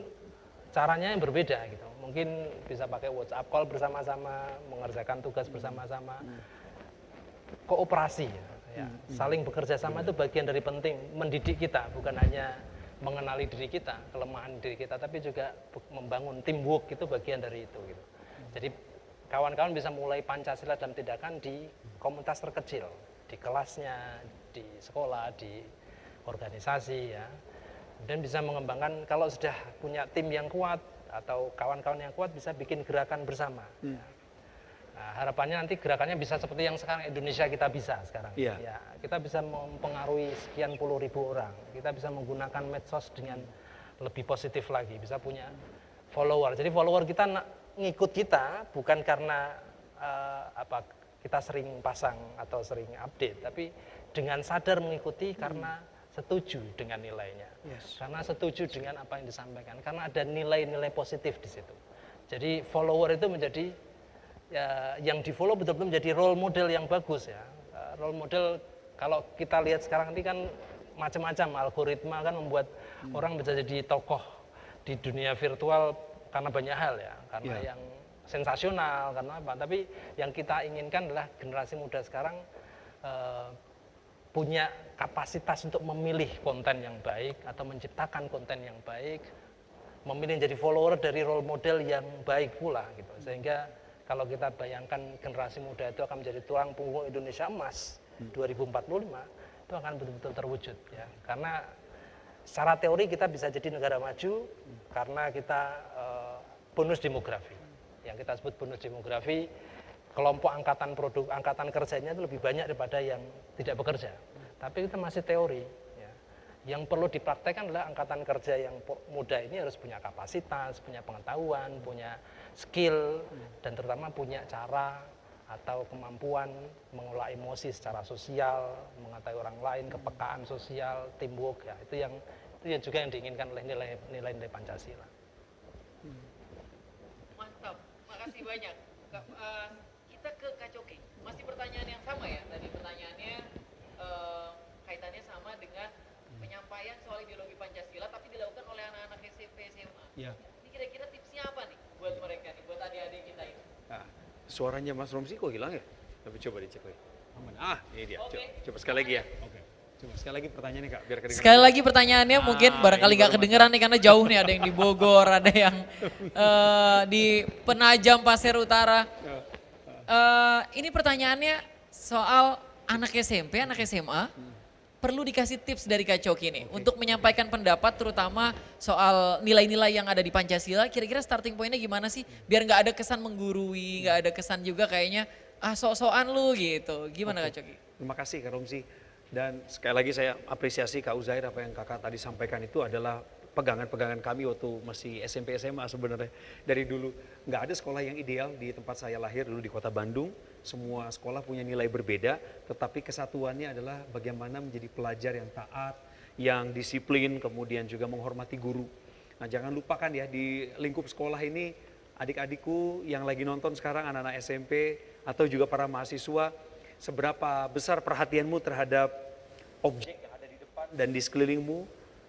caranya yang berbeda gitu. Mungkin bisa pakai WhatsApp call bersama-sama, mengerjakan tugas bersama-sama. Kooperasi ya. Saling bekerja sama itu bagian dari penting mendidik kita, bukan hanya mengenali diri kita, kelemahan diri kita, tapi juga membangun teamwork, itu bagian dari itu gitu. Jadi kawan-kawan bisa mulai Pancasila dalam tindakan di komunitas terkecil, di kelasnya, di sekolah, di organisasi ya. Dan bisa mengembangkan, kalau sudah punya tim yang kuat atau kawan-kawan yang kuat, bisa bikin gerakan bersama. Nah, harapannya nanti gerakannya bisa seperti yang sekarang Indonesia kita bisa sekarang. Iya. Ya, kita bisa mempengaruhi sekian puluh ribu orang. Kita bisa menggunakan medsos dengan lebih positif lagi, bisa punya follower. Jadi follower kita ngikut kita bukan karena kita sering pasang atau sering update, tapi dengan sadar mengikuti karena setuju dengan nilainya, karena setuju dengan apa yang disampaikan, karena ada nilai-nilai positif di situ. Jadi follower itu menjadi ya, yang di follow betul-betul menjadi role model yang bagus ya. Role model kalau kita lihat sekarang ini kan macam-macam algoritma kan membuat orang bisa jadi tokoh di dunia virtual karena banyak hal ya, karena yang sensasional, karena apa? Tapi yang kita inginkan adalah generasi muda sekarang punya kapasitas untuk memilih konten yang baik atau menciptakan konten yang baik, memilih jadi follower dari role model yang baik pula gitu. Sehingga kalau kita bayangkan generasi muda itu akan menjadi tulang punggung Indonesia emas 2045, itu akan betul-betul terwujud ya. Karena secara teori kita bisa jadi negara maju karena kita bonus demografi. Yang kita sebut bonus demografi, kelompok angkatan kerjanya itu lebih banyak daripada yang tidak bekerja. Tapi kita masih teori. Ya. Yang perlu dipraktekkan adalah angkatan kerja yang muda ini harus punya kapasitas, punya pengetahuan, punya skill, dan terutama punya cara atau kemampuan mengolah emosi secara sosial, mengetahui orang lain, kepekaan sosial, teamwork. Ya. Itu yang juga yang diinginkan oleh nilai-nilai Pancasila. Mantap, makasih banyak. Kita ke Kak Coki, masih pertanyaan yang sama ya, tadi pertanyaannya kaitannya sama dengan penyampaian soal ideologi Pancasila tapi dilakukan oleh anak-anak SMP, SMA. Ya. Ini kira-kira tipsnya apa nih buat mereka nih, buat adik-adik kita ini? Nah, suaranya Mas Romsi kok hilang ya? Tapi coba dicek lagi. Ini dia. Oke. Coba sekali lagi ya. Oke. Coba sekali lagi pertanyaannya Kak, biar kedengeran. Sekali lagi pertanyaannya mungkin barangkali nggak kedengeran nih karena jauh nih, ada yang di Bogor, ada yang di Penajam Pasir Utara. Ini pertanyaannya soal anak SMP, anak SMA, perlu dikasih tips dari Kak Coki nih untuk menyampaikan pendapat terutama soal nilai-nilai yang ada di Pancasila. Kira-kira starting pointnya gimana sih? Biar nggak ada kesan menggurui, nggak ada kesan juga kayaknya sok-sokan lu gitu. Gimana Kak Coki? Terima kasih Kak Romsi. Dan sekali lagi saya apresiasi Kak Uzair, apa yang kakak tadi sampaikan itu adalah pegangan-pegangan kami waktu masih SMP SMA sebenarnya. Dari dulu nggak ada sekolah yang ideal di tempat saya lahir dulu di kota Bandung. Semua sekolah punya nilai berbeda, tetapi kesatuannya adalah bagaimana menjadi pelajar yang taat, yang disiplin, kemudian juga menghormati guru. Nah jangan lupakan ya, di lingkup sekolah ini adik-adikku yang lagi nonton sekarang, anak-anak SMP atau juga para mahasiswa, seberapa besar perhatianmu terhadap objek yang ada di depan dan di sekelilingmu,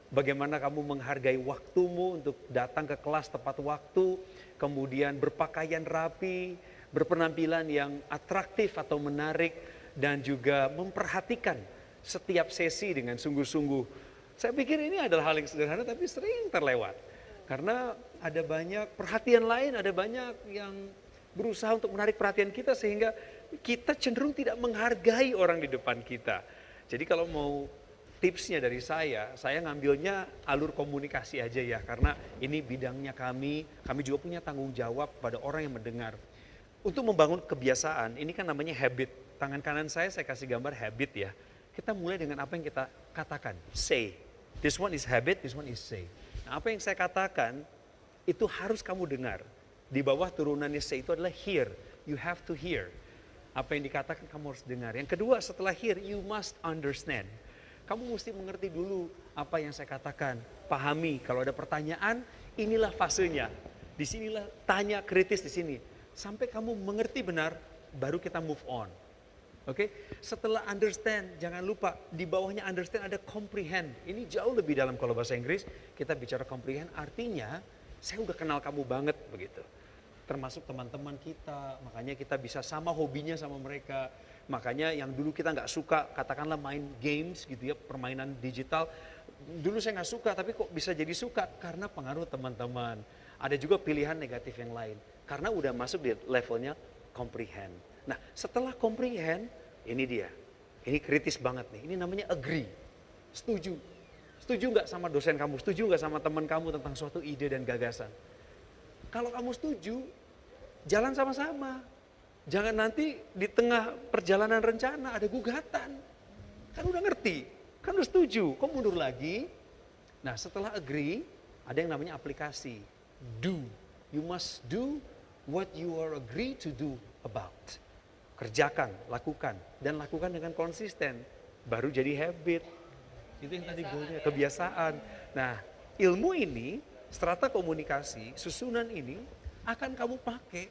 bagaimana kamu menghargai waktumu untuk datang ke kelas tepat waktu, kemudian berpakaian rapi, berpenampilan yang atraktif atau menarik, dan juga memperhatikan setiap sesi dengan sungguh-sungguh. Saya pikir ini adalah hal yang sederhana tapi sering terlewat. Karena ada banyak perhatian lain, ada banyak yang berusaha untuk menarik perhatian kita sehingga kita cenderung tidak menghargai orang di depan kita. Jadi kalau mau tipsnya dari saya ngambilnya alur komunikasi aja ya, karena ini bidangnya kami juga punya tanggung jawab pada orang yang mendengar. Untuk membangun kebiasaan, ini kan namanya habit, tangan kanan saya kasih gambar habit ya. Kita mulai dengan apa yang kita katakan, say. This one is habit, this one is say. Nah, apa yang saya katakan itu harus kamu dengar. Di bawah turunannya say itu adalah hear. You have to hear. Apa yang dikatakan kamu harus dengar. Yang kedua setelah hear, you must understand. Kamu mesti mengerti dulu apa yang saya katakan. Pahami, kalau ada pertanyaan, inilah fasenya. Disinilah tanya kritis di sini. Sampai kamu mengerti benar, baru kita move on. Oke, setelah understand, jangan lupa di bawahnya understand ada comprehend. Ini jauh lebih dalam kalau bahasa Inggris. Kita bicara comprehend, artinya saya udah kenal kamu banget begitu. Termasuk teman-teman kita, makanya kita bisa sama hobinya sama mereka. Makanya yang dulu kita nggak suka, katakanlah main games gitu ya, permainan digital. Dulu saya nggak suka, tapi kok bisa jadi suka? Karena pengaruh teman-teman. Ada juga pilihan negatif yang lain. Karena udah masuk di levelnya comprehend. Nah setelah comprehend, ini dia. Ini kritis banget nih, ini namanya agree. Setuju. Setuju nggak sama dosen kamu? Setuju nggak sama teman kamu tentang suatu ide dan gagasan? Kalau kamu setuju, jalan sama-sama. Jangan nanti di tengah perjalanan rencana ada gugatan. Kan udah ngerti, kan udah setuju, kok mundur lagi? Nah setelah agree, ada yang namanya aplikasi. Do, you must do what you are agree to do about. Kerjakan, lakukan, dan lakukan dengan konsisten. Baru jadi habit. Itu yang tadi goalnya, kebiasaan. Nah ilmu ini, strata komunikasi, susunan ini akan kamu pakai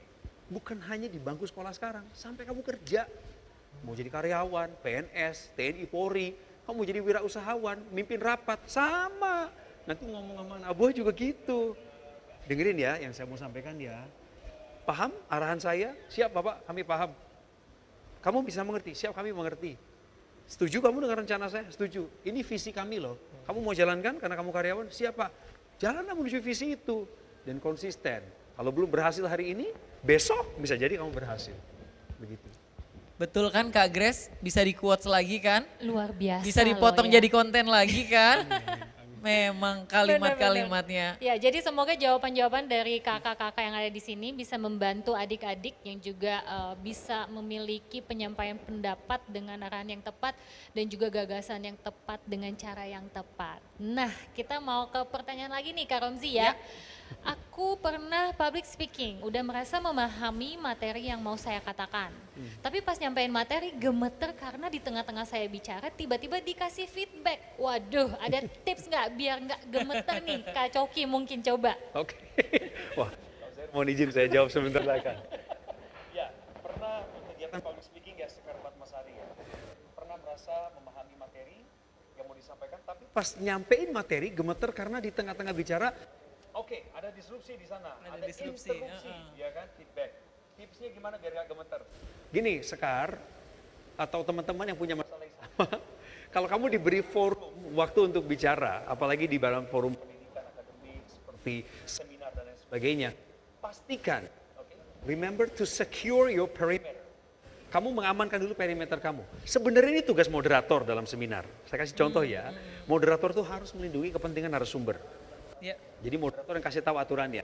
bukan hanya di bangku sekolah sekarang, sampai kamu kerja. Mau jadi karyawan, PNS, TNI, Polri, kamu jadi wirausahawan, mimpin rapat, sama. Nanti ngomong sama anak buah juga gitu. Dengerin ya yang saya mau sampaikan ya. Paham arahan saya? Siap Bapak, kami paham. Kamu bisa mengerti, siap kami mengerti. Setuju kamu dengan rencana saya? Setuju. Ini visi kami loh. Kamu mau jalankan karena kamu karyawan? Siap Pak. Jalanlah menuju visi itu dan konsisten. Kalau belum berhasil hari ini, besok bisa jadi kamu berhasil. Begitu. Betul kan Kak Grace? Bisa di-quotes lagi kan? Luar biasa Bisa dipotong loh ya. jadi konten lagi kan? Memang kalimat-kalimatnya. Ya, jadi semoga jawaban-jawaban dari kakak-kakak yang ada di sini bisa membantu adik-adik yang juga bisa memiliki penyampaian pendapat dengan arahan yang tepat dan juga gagasan yang tepat dengan cara yang tepat. Nah, kita mau ke pertanyaan lagi nih Kak Romzi ya. Aku pernah public speaking, udah merasa memahami materi yang mau saya katakan. Tapi pas nyampein materi gemeter karena di tengah-tengah saya bicara tiba-tiba dikasih feedback. Waduh, ada tips nggak biar nggak gemeter nih? Kak Coki mungkin coba. Oke. Wah, mohon izin saya jawab sebentar lagi. Ya, pernah kegiatan public speaking ya Sekar Fatmasari ya. Pernah merasa memahami materi yang mau disampaikan, tapi pas nyampein materi gemeter karena di tengah-tengah bicara, oke, ada disrupsi di sana, ada disrupsi, interupsi, ya kan, feedback. Tipsnya gimana biar gak gemeter? Gini, Sekar, atau teman-teman yang punya masalah yang sama, kalau kamu diberi forum, waktu untuk bicara, apalagi di dalam forum pendidikan akademik, seperti seminar dan lain sebagainya, pastikan, remember to secure your perimeter. Kamu mengamankan dulu perimeter kamu. Sebenarnya ini tugas moderator dalam seminar. Saya kasih contoh ya, moderator tuh harus melindungi kepentingan narasumber. Ya. Jadi moderator yang kasih tahu aturannya.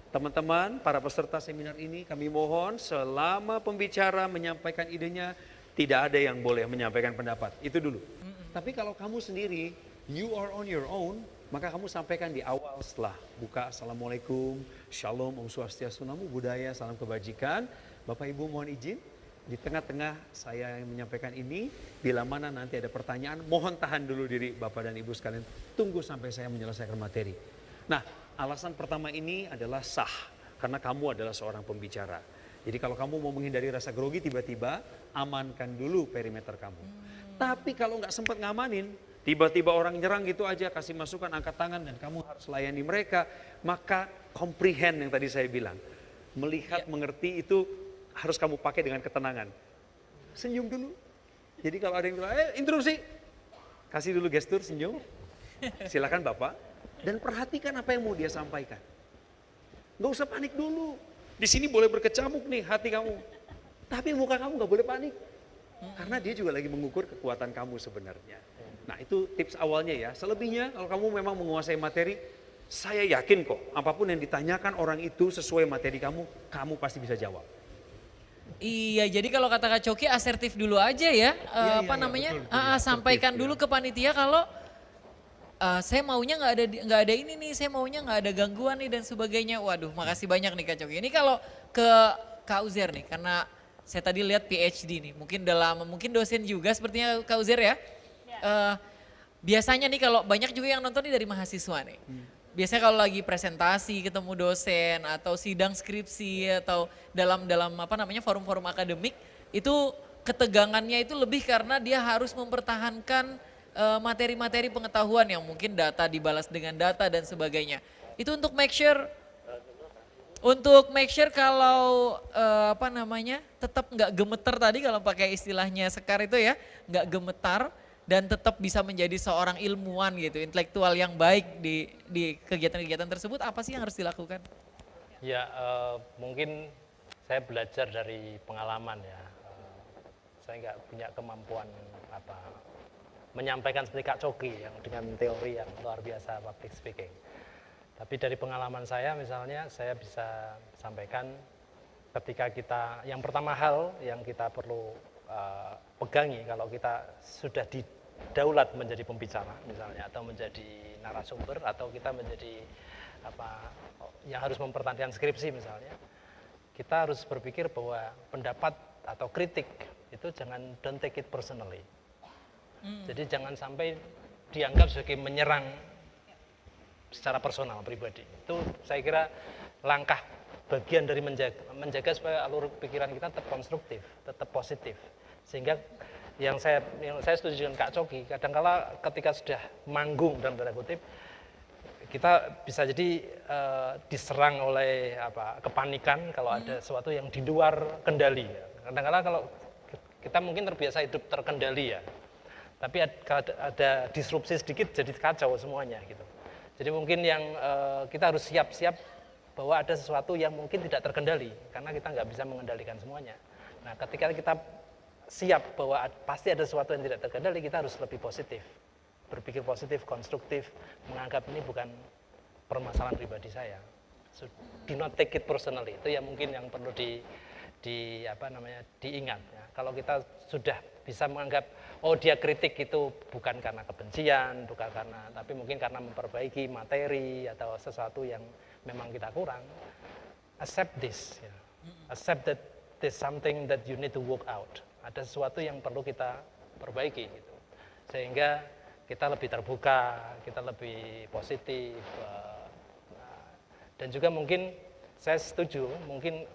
Teman-teman, para peserta seminar ini kami mohon selama pembicara menyampaikan idenya, tidak ada yang boleh menyampaikan pendapat. Itu dulu. Tapi kalau kamu sendiri, you are on your own, maka kamu sampaikan di awal setelah buka. Assalamualaikum, Shalom, Om Swastiastu, Namo Buddhaya, salam kebajikan. Bapak Ibu mohon izin, di tengah-tengah saya yang menyampaikan ini, bila mana nanti ada pertanyaan, mohon tahan dulu diri Bapak dan Ibu sekalian. Tunggu sampai saya menyelesaikan materi. Nah, alasan pertama ini adalah sah, karena kamu adalah seorang pembicara. Jadi kalau kamu mau menghindari rasa grogi tiba-tiba, amankan dulu perimeter kamu. Tapi kalau nggak sempat ngamanin, tiba-tiba orang nyerang gitu aja, kasih masukan, angkat tangan, dan kamu harus layani mereka, maka comprehend yang tadi saya bilang. Melihat, mengerti itu harus kamu pakai dengan ketenangan. Senyum dulu. Jadi kalau ada yang bilang, interupsi, kasih dulu gestur senyum. Silakan Bapak. Dan perhatikan apa yang mau dia sampaikan. Gak usah panik dulu. Di sini boleh berkecamuk nih hati kamu. Tapi muka kamu gak boleh panik. Karena dia juga lagi mengukur kekuatan kamu sebenarnya. Nah itu tips awalnya ya. Selebihnya kalau kamu memang menguasai materi, saya yakin kok apapun yang ditanyakan orang itu sesuai materi kamu, kamu pasti bisa jawab. Iya, jadi kalau kata Kak Coki asertif dulu aja ya, apa namanya, sampaikan dulu ke panitia kalau saya maunya nggak ada ini nih, saya maunya nggak ada gangguan nih dan sebagainya. Waduh, makasih banyak nih Kak Coki. Ini kalau ke Kak Uzair nih, karena saya tadi lihat PhD nih, mungkin dosen juga sepertinya Kak Uzair ya. Biasanya nih kalau banyak juga yang nonton nih dari mahasiswa nih. Biasanya kalau lagi presentasi ketemu dosen atau sidang skripsi atau dalam apa namanya forum-forum akademik itu ketegangannya itu lebih karena dia harus mempertahankan materi-materi pengetahuan yang mungkin data dibalas dengan data dan sebagainya. Itu untuk make sure kalau apa namanya tetap nggak gemeter tadi kalau pakai istilahnya Sekar itu ya, nggak gemetar dan tetap bisa menjadi seorang ilmuwan gitu, intelektual yang baik di kegiatan-kegiatan tersebut, apa sih yang harus dilakukan? Ya, mungkin saya belajar dari pengalaman ya. Saya nggak punya kemampuan menyampaikan seperti Kak Coki yang dengan teori yang luar biasa public speaking. Tapi dari pengalaman saya misalnya saya bisa sampaikan ketika kita, yang pertama hal yang kita perlu pegangi kalau kita sudah didaulat menjadi pembicara misalnya atau menjadi narasumber atau kita menjadi yang harus mempertahankan skripsi misalnya, kita harus berpikir bahwa pendapat atau kritik itu don't take it personally. Jadi jangan sampai dianggap sebagai menyerang secara personal pribadi. Itu saya kira langkah bagian dari menjaga supaya alur pikiran kita tetap konstruktif, tetap positif. Sehingga yang saya setuju dengan Kak Coki, kadangkala ketika sudah manggung dalam tanda kutip, kita bisa jadi diserang oleh kepanikan kalau ada sesuatu yang di luar kendali. Kadangkala kalau kita mungkin terbiasa hidup terkendali ya, tapi ada disrupsi sedikit jadi kacau semuanya gitu. Jadi mungkin yang kita harus siap-siap bahwa ada sesuatu yang mungkin tidak terkendali karena kita nggak bisa mengendalikan semuanya. Nah, ketika kita siap bahwa pasti ada sesuatu yang tidak terkendali, kita harus lebih positif, berpikir positif, konstruktif, menganggap ini bukan permasalahan pribadi saya. So, do not take it personally. Itu yang mungkin yang perlu diingat. Ya. Kalau kita sudah bisa menganggap dia kritik itu bukan karena kebencian, bukan karena, tapi mungkin karena memperbaiki materi atau sesuatu yang memang kita kurang. Accept this, ya. Accept that there's something that you need to work out. Ada sesuatu yang perlu kita perbaiki gitu. Sehingga kita lebih terbuka, kita lebih positif. Dan juga mungkin saya setuju, mungkin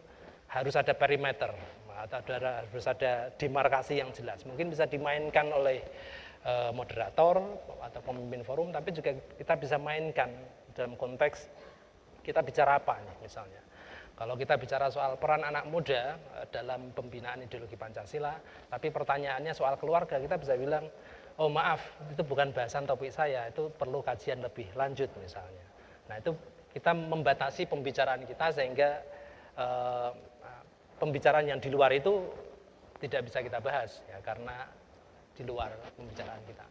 harus ada perimeter atau harus ada demarkasi yang jelas. Mungkin bisa dimainkan oleh moderator atau pemimpin forum, tapi juga kita bisa mainkan dalam konteks kita bicara apa nih misalnya. Kalau kita bicara soal peran anak muda dalam pembinaan ideologi Pancasila, tapi pertanyaannya soal keluarga, kita bisa bilang, oh maaf, itu bukan bahasan topik saya, itu perlu kajian lebih lanjut misalnya. Nah itu kita membatasi pembicaraan kita sehingga pembicaraan yang di luar itu tidak bisa kita bahas ya karena di luar pembicaraan kita.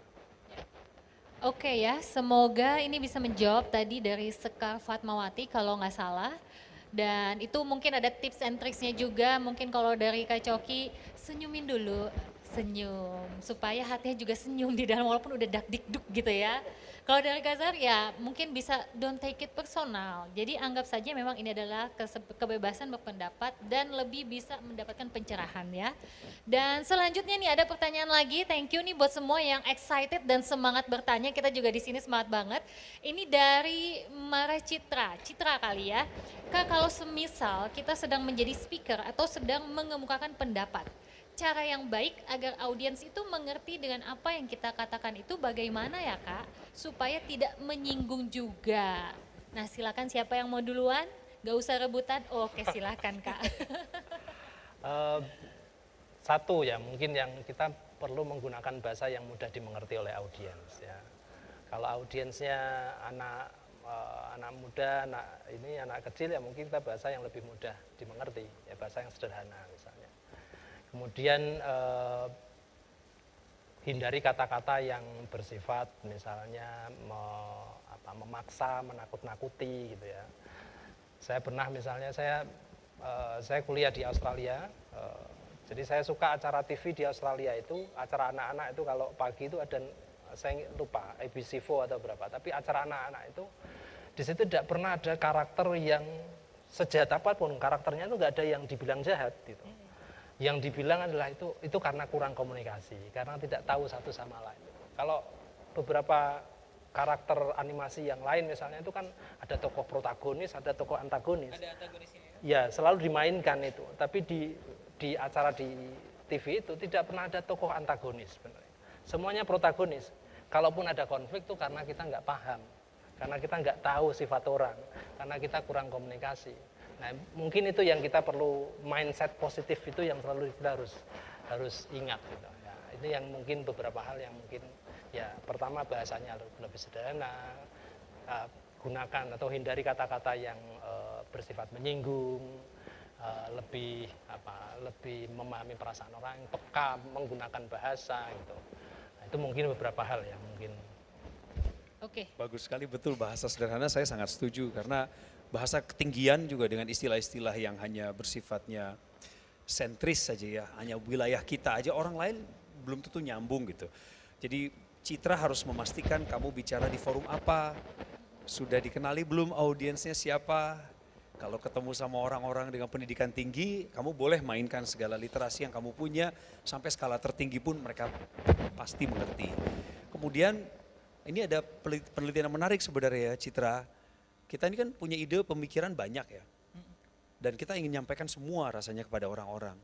Oke ya, semoga ini bisa menjawab tadi dari Sekar Fatmawati kalau nggak salah. Dan itu mungkin ada tips and tricksnya juga, mungkin kalau dari Kak Coki, senyumin dulu, senyum. Supaya hatinya juga senyum di dalam walaupun udah dak-dik-duk gitu ya. Kalau dari Kak Zahar ya mungkin bisa don't take it personal. Jadi anggap saja memang ini adalah kebebasan berpendapat dan lebih bisa mendapatkan pencerahan ya. Dan selanjutnya nih ada pertanyaan lagi. Thank you nih buat semua yang excited dan semangat bertanya. Kita juga di sini semangat banget. Ini dari Mara Citra kali ya. Kak, kalau semisal kita sedang menjadi speaker atau sedang mengemukakan pendapat, cara yang baik agar audiens itu mengerti dengan apa yang kita katakan itu bagaimana ya Kak, supaya tidak menyinggung juga. Nah silakan siapa yang mau duluan, gak usah rebutan, oke silakan Kak. Satu ya, mungkin yang kita perlu menggunakan bahasa yang mudah dimengerti oleh audiens ya. Kalau audiensnya anak muda, anak kecil ya mungkin kita bahasa yang lebih mudah dimengerti, ya bahasa yang sederhana misalnya. Kemudian hindari kata-kata yang bersifat misalnya memaksa, menakut-nakuti gitu ya. Saya pernah misalnya saya saya kuliah di Australia, jadi saya suka acara TV di Australia itu, acara anak-anak itu kalau pagi itu ada, saya lupa ABC4 atau berapa, tapi acara anak-anak itu di situ tidak pernah ada karakter yang sejahat apapun, karakternya itu nggak ada yang dibilang jahat gitu. Yang dibilang adalah itu karena kurang komunikasi, karena tidak tahu satu sama lain. Kalau beberapa karakter animasi yang lain misalnya itu kan ada tokoh protagonis, ada tokoh antagonis. Ada antagonisnya ya? Ya, selalu dimainkan itu. Tapi di acara di TV itu tidak pernah ada tokoh antagonis sebenarnya. Semuanya protagonis. Kalaupun ada konflik itu karena kita nggak paham, karena kita nggak tahu sifat orang, karena kita kurang komunikasi. Nah, mungkin itu yang kita perlu, mindset positif itu yang selalu kita harus ingat gitu. Ya, itu yang mungkin beberapa hal yang mungkin ya pertama bahasanya lebih sederhana, gunakan atau hindari kata-kata yang bersifat menyinggung, lebih memahami perasaan orang, peka menggunakan bahasa gitu. Nah, itu mungkin beberapa hal yang mungkin. Oke. Bagus sekali, betul, bahasa sederhana saya sangat setuju karena bahasa ketinggian juga dengan istilah-istilah yang hanya bersifatnya sentris saja ya, hanya wilayah kita aja, orang lain belum tentu nyambung gitu. Jadi Citra harus memastikan kamu bicara di forum apa, sudah dikenali belum audiensnya siapa. Kalau ketemu sama orang-orang dengan pendidikan tinggi, kamu boleh mainkan segala literasi yang kamu punya, sampai skala tertinggi pun mereka pasti mengerti. Kemudian ini ada penelitian yang menarik sebenarnya ya Citra. Kita ini kan punya ide pemikiran banyak ya. Dan kita ingin nyampaikan semua rasanya kepada orang-orang.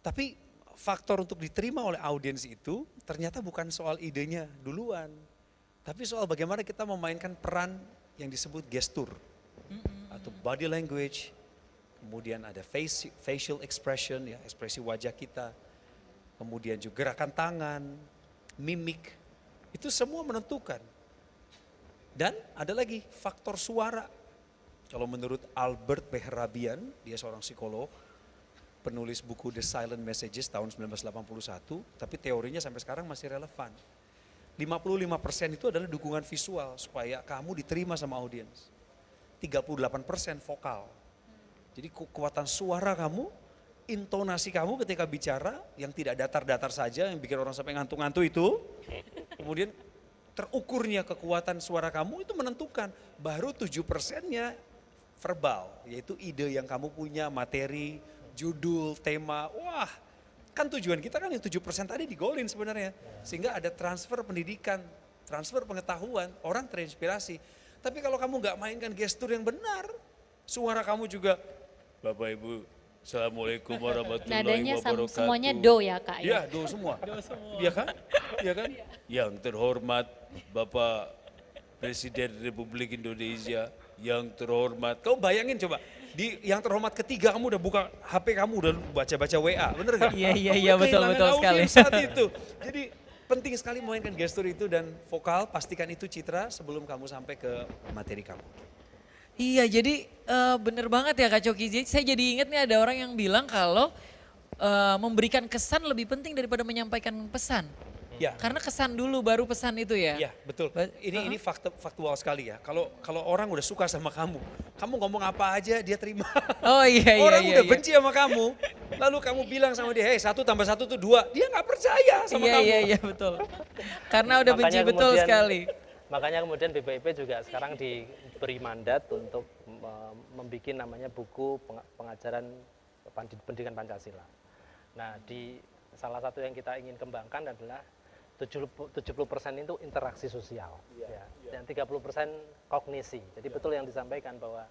Tapi faktor untuk diterima oleh audiens itu ternyata bukan soal idenya duluan. Tapi soal bagaimana kita memainkan peran yang disebut gestur. Atau body language. Kemudian ada facial expression, ya, ekspresi wajah kita. Kemudian juga gerakan tangan, mimik. Itu semua menentukan. Dan ada lagi faktor suara. Kalau menurut Albert Behrabian, dia seorang psikolog, penulis buku The Silent Messages tahun 1981, tapi teorinya sampai sekarang masih relevan. 55% itu adalah dukungan visual supaya kamu diterima sama audiens. 38% vokal. Jadi kekuatan suara kamu, intonasi kamu ketika bicara yang tidak datar-datar saja, yang bikin orang sampai ngantuk-ngantuk itu, kemudian terukurnya kekuatan suara kamu itu menentukan. Baru 7%-nya verbal, yaitu ide yang kamu punya, materi, judul, tema. Wah, kan tujuan kita kan yang 7% tadi digolin sebenarnya. Sehingga ada transfer pendidikan, transfer pengetahuan, orang terinspirasi. Tapi kalau kamu nggak mainkan gestur yang benar, suara kamu juga, Bapak Ibu, Assalamualaikum warahmatullahi Nadanya wabarakatuh. semuanya do ya Kak Iya, ya? do semua. Iya kan? Iya kan? Yang terhormat Bapak Presiden Republik Indonesia, yang terhormat. Kau bayangin coba, di yang terhormat ketiga kamu udah buka HP kamu, udah baca-baca WA, bener gak? Iya, betul sekali. Saat itu. Jadi penting sekali memainkan gestur itu dan vokal, pastikan itu Citra sebelum kamu sampai ke materi kamu. Iya, jadi bener banget ya Kak Coki. Saya jadi ingat nih ada orang yang bilang kalau memberikan kesan lebih penting daripada menyampaikan pesan. Ya. Karena kesan dulu baru pesan itu ya. Iya, betul. Ini faktual sekali ya. Kalau orang udah suka sama kamu ngomong apa aja dia terima. Oh iya. Orang udah benci sama kamu, lalu kamu bilang sama dia, hey 1 + 1 = 2, dia nggak percaya sama kamu. Iya betul. Karena udah benci betul sekali. Makanya kemudian BPIP juga sekarang diberi mandat untuk membuat namanya buku pengajaran pendidikan Pancasila. Nah, di salah satu yang kita ingin kembangkan adalah 70% itu interaksi sosial, ya. Dan 30% kognisi. Jadi betul yang disampaikan bahwa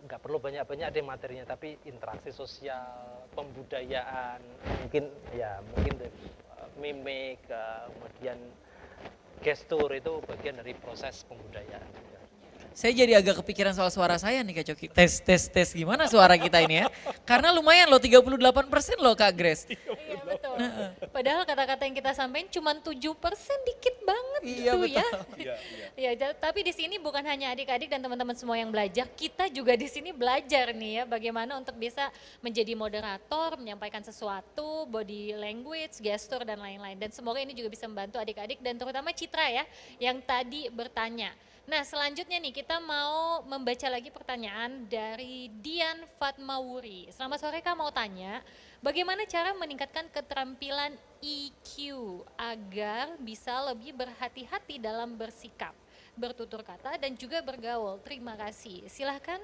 nggak perlu banyak-banyak deh materinya, tapi interaksi sosial, pembudayaan, mungkin mimik, kemudian gestur itu bagian dari proses pembudayaan. Saya jadi agak kepikiran soal suara saya nih Kak Coki. Tes gimana suara kita ini ya? Karena lumayan loh 38% loh Kak Grace. Betul. Padahal kata-kata yang kita sampaikan cuma 7%, dikit banget Iya, gitu betul. ya. Iya, iya. Ya, tapi di sini bukan hanya adik-adik dan teman-teman semua yang belajar, kita juga di sini belajar nih ya bagaimana untuk bisa menjadi moderator, menyampaikan sesuatu, body language, gestur dan lain-lain. Dan semoga ini juga bisa membantu adik-adik dan terutama Citra ya yang tadi bertanya. Nah selanjutnya nih kita mau membaca lagi pertanyaan dari Dian Fatmawuri. Selamat sore Kak, mau tanya bagaimana cara meningkatkan keterampilan EQ agar bisa lebih berhati-hati dalam bersikap, bertutur kata dan juga bergaul. Terima kasih. Silahkan.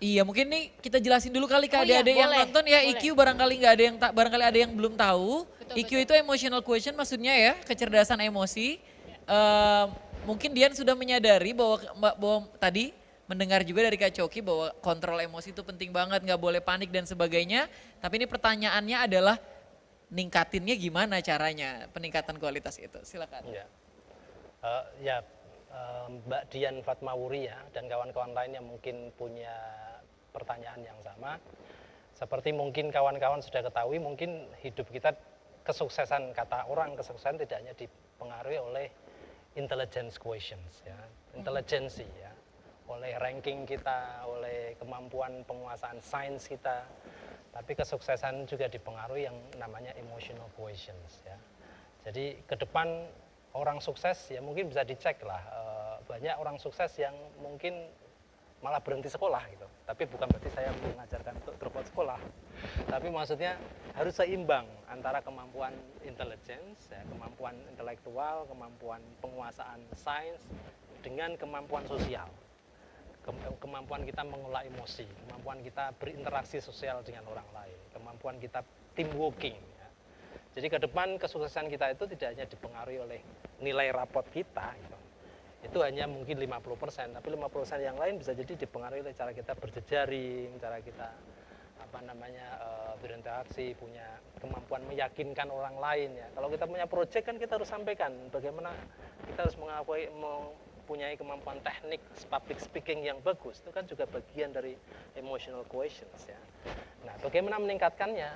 Iya, mungkin nih kita jelasin dulu kali ke Oh iya, adik-adik yang boleh, nonton ya. boleh. EQ barangkali nggak ada yang barangkali ada yang belum tahu. Betul, EQ betul. itu emotional quotient maksudnya ya, kecerdasan emosi. Mungkin Dian sudah menyadari bahwa tadi mendengar juga dari Kak Coki bahwa kontrol emosi itu penting banget, nggak boleh panik dan sebagainya. Tapi ini pertanyaannya adalah ningkatinnya gimana caranya, peningkatan kualitas itu. Silakan. Ya, Mbak Dian Fatmawuri ya dan kawan-kawan lain yang mungkin punya pertanyaan yang sama. Seperti mungkin kawan-kawan sudah ketahui, mungkin hidup kita kesuksesan, kata orang kesuksesan tidak hanya dipengaruhi oleh intelligence questions ya, intelijensi ya, oleh ranking kita, oleh kemampuan penguasaan sains kita, tapi kesuksesan juga dipengaruhi yang namanya emotional questions ya. Jadi ke depan orang sukses ya mungkin bisa dicek lah, banyak orang sukses yang mungkin malah berhenti sekolah gitu. Tapi bukan berarti saya mengajarkan untuk drop out sekolah. Tapi maksudnya harus seimbang antara kemampuan intelligence, ya, kemampuan intelektual, kemampuan penguasaan sains dengan kemampuan sosial. Kemampuan kita mengelola emosi, kemampuan kita berinteraksi sosial dengan orang lain, kemampuan kita team working. Ya. Jadi ke depan kesuksesan kita itu tidak hanya dipengaruhi oleh nilai rapot kita, gitu. Itu hanya mungkin 50%, tapi 50% yang lain bisa jadi dipengaruhi oleh cara kita berjejaring, cara kita berinteraksi, punya kemampuan meyakinkan orang lain ya. Kalau kita punya proyek kan kita harus sampaikan bagaimana kita harus mempunyai kemampuan teknik public speaking yang bagus. Itu kan juga bagian dari emotional questions ya. Nah, bagaimana meningkatkannya?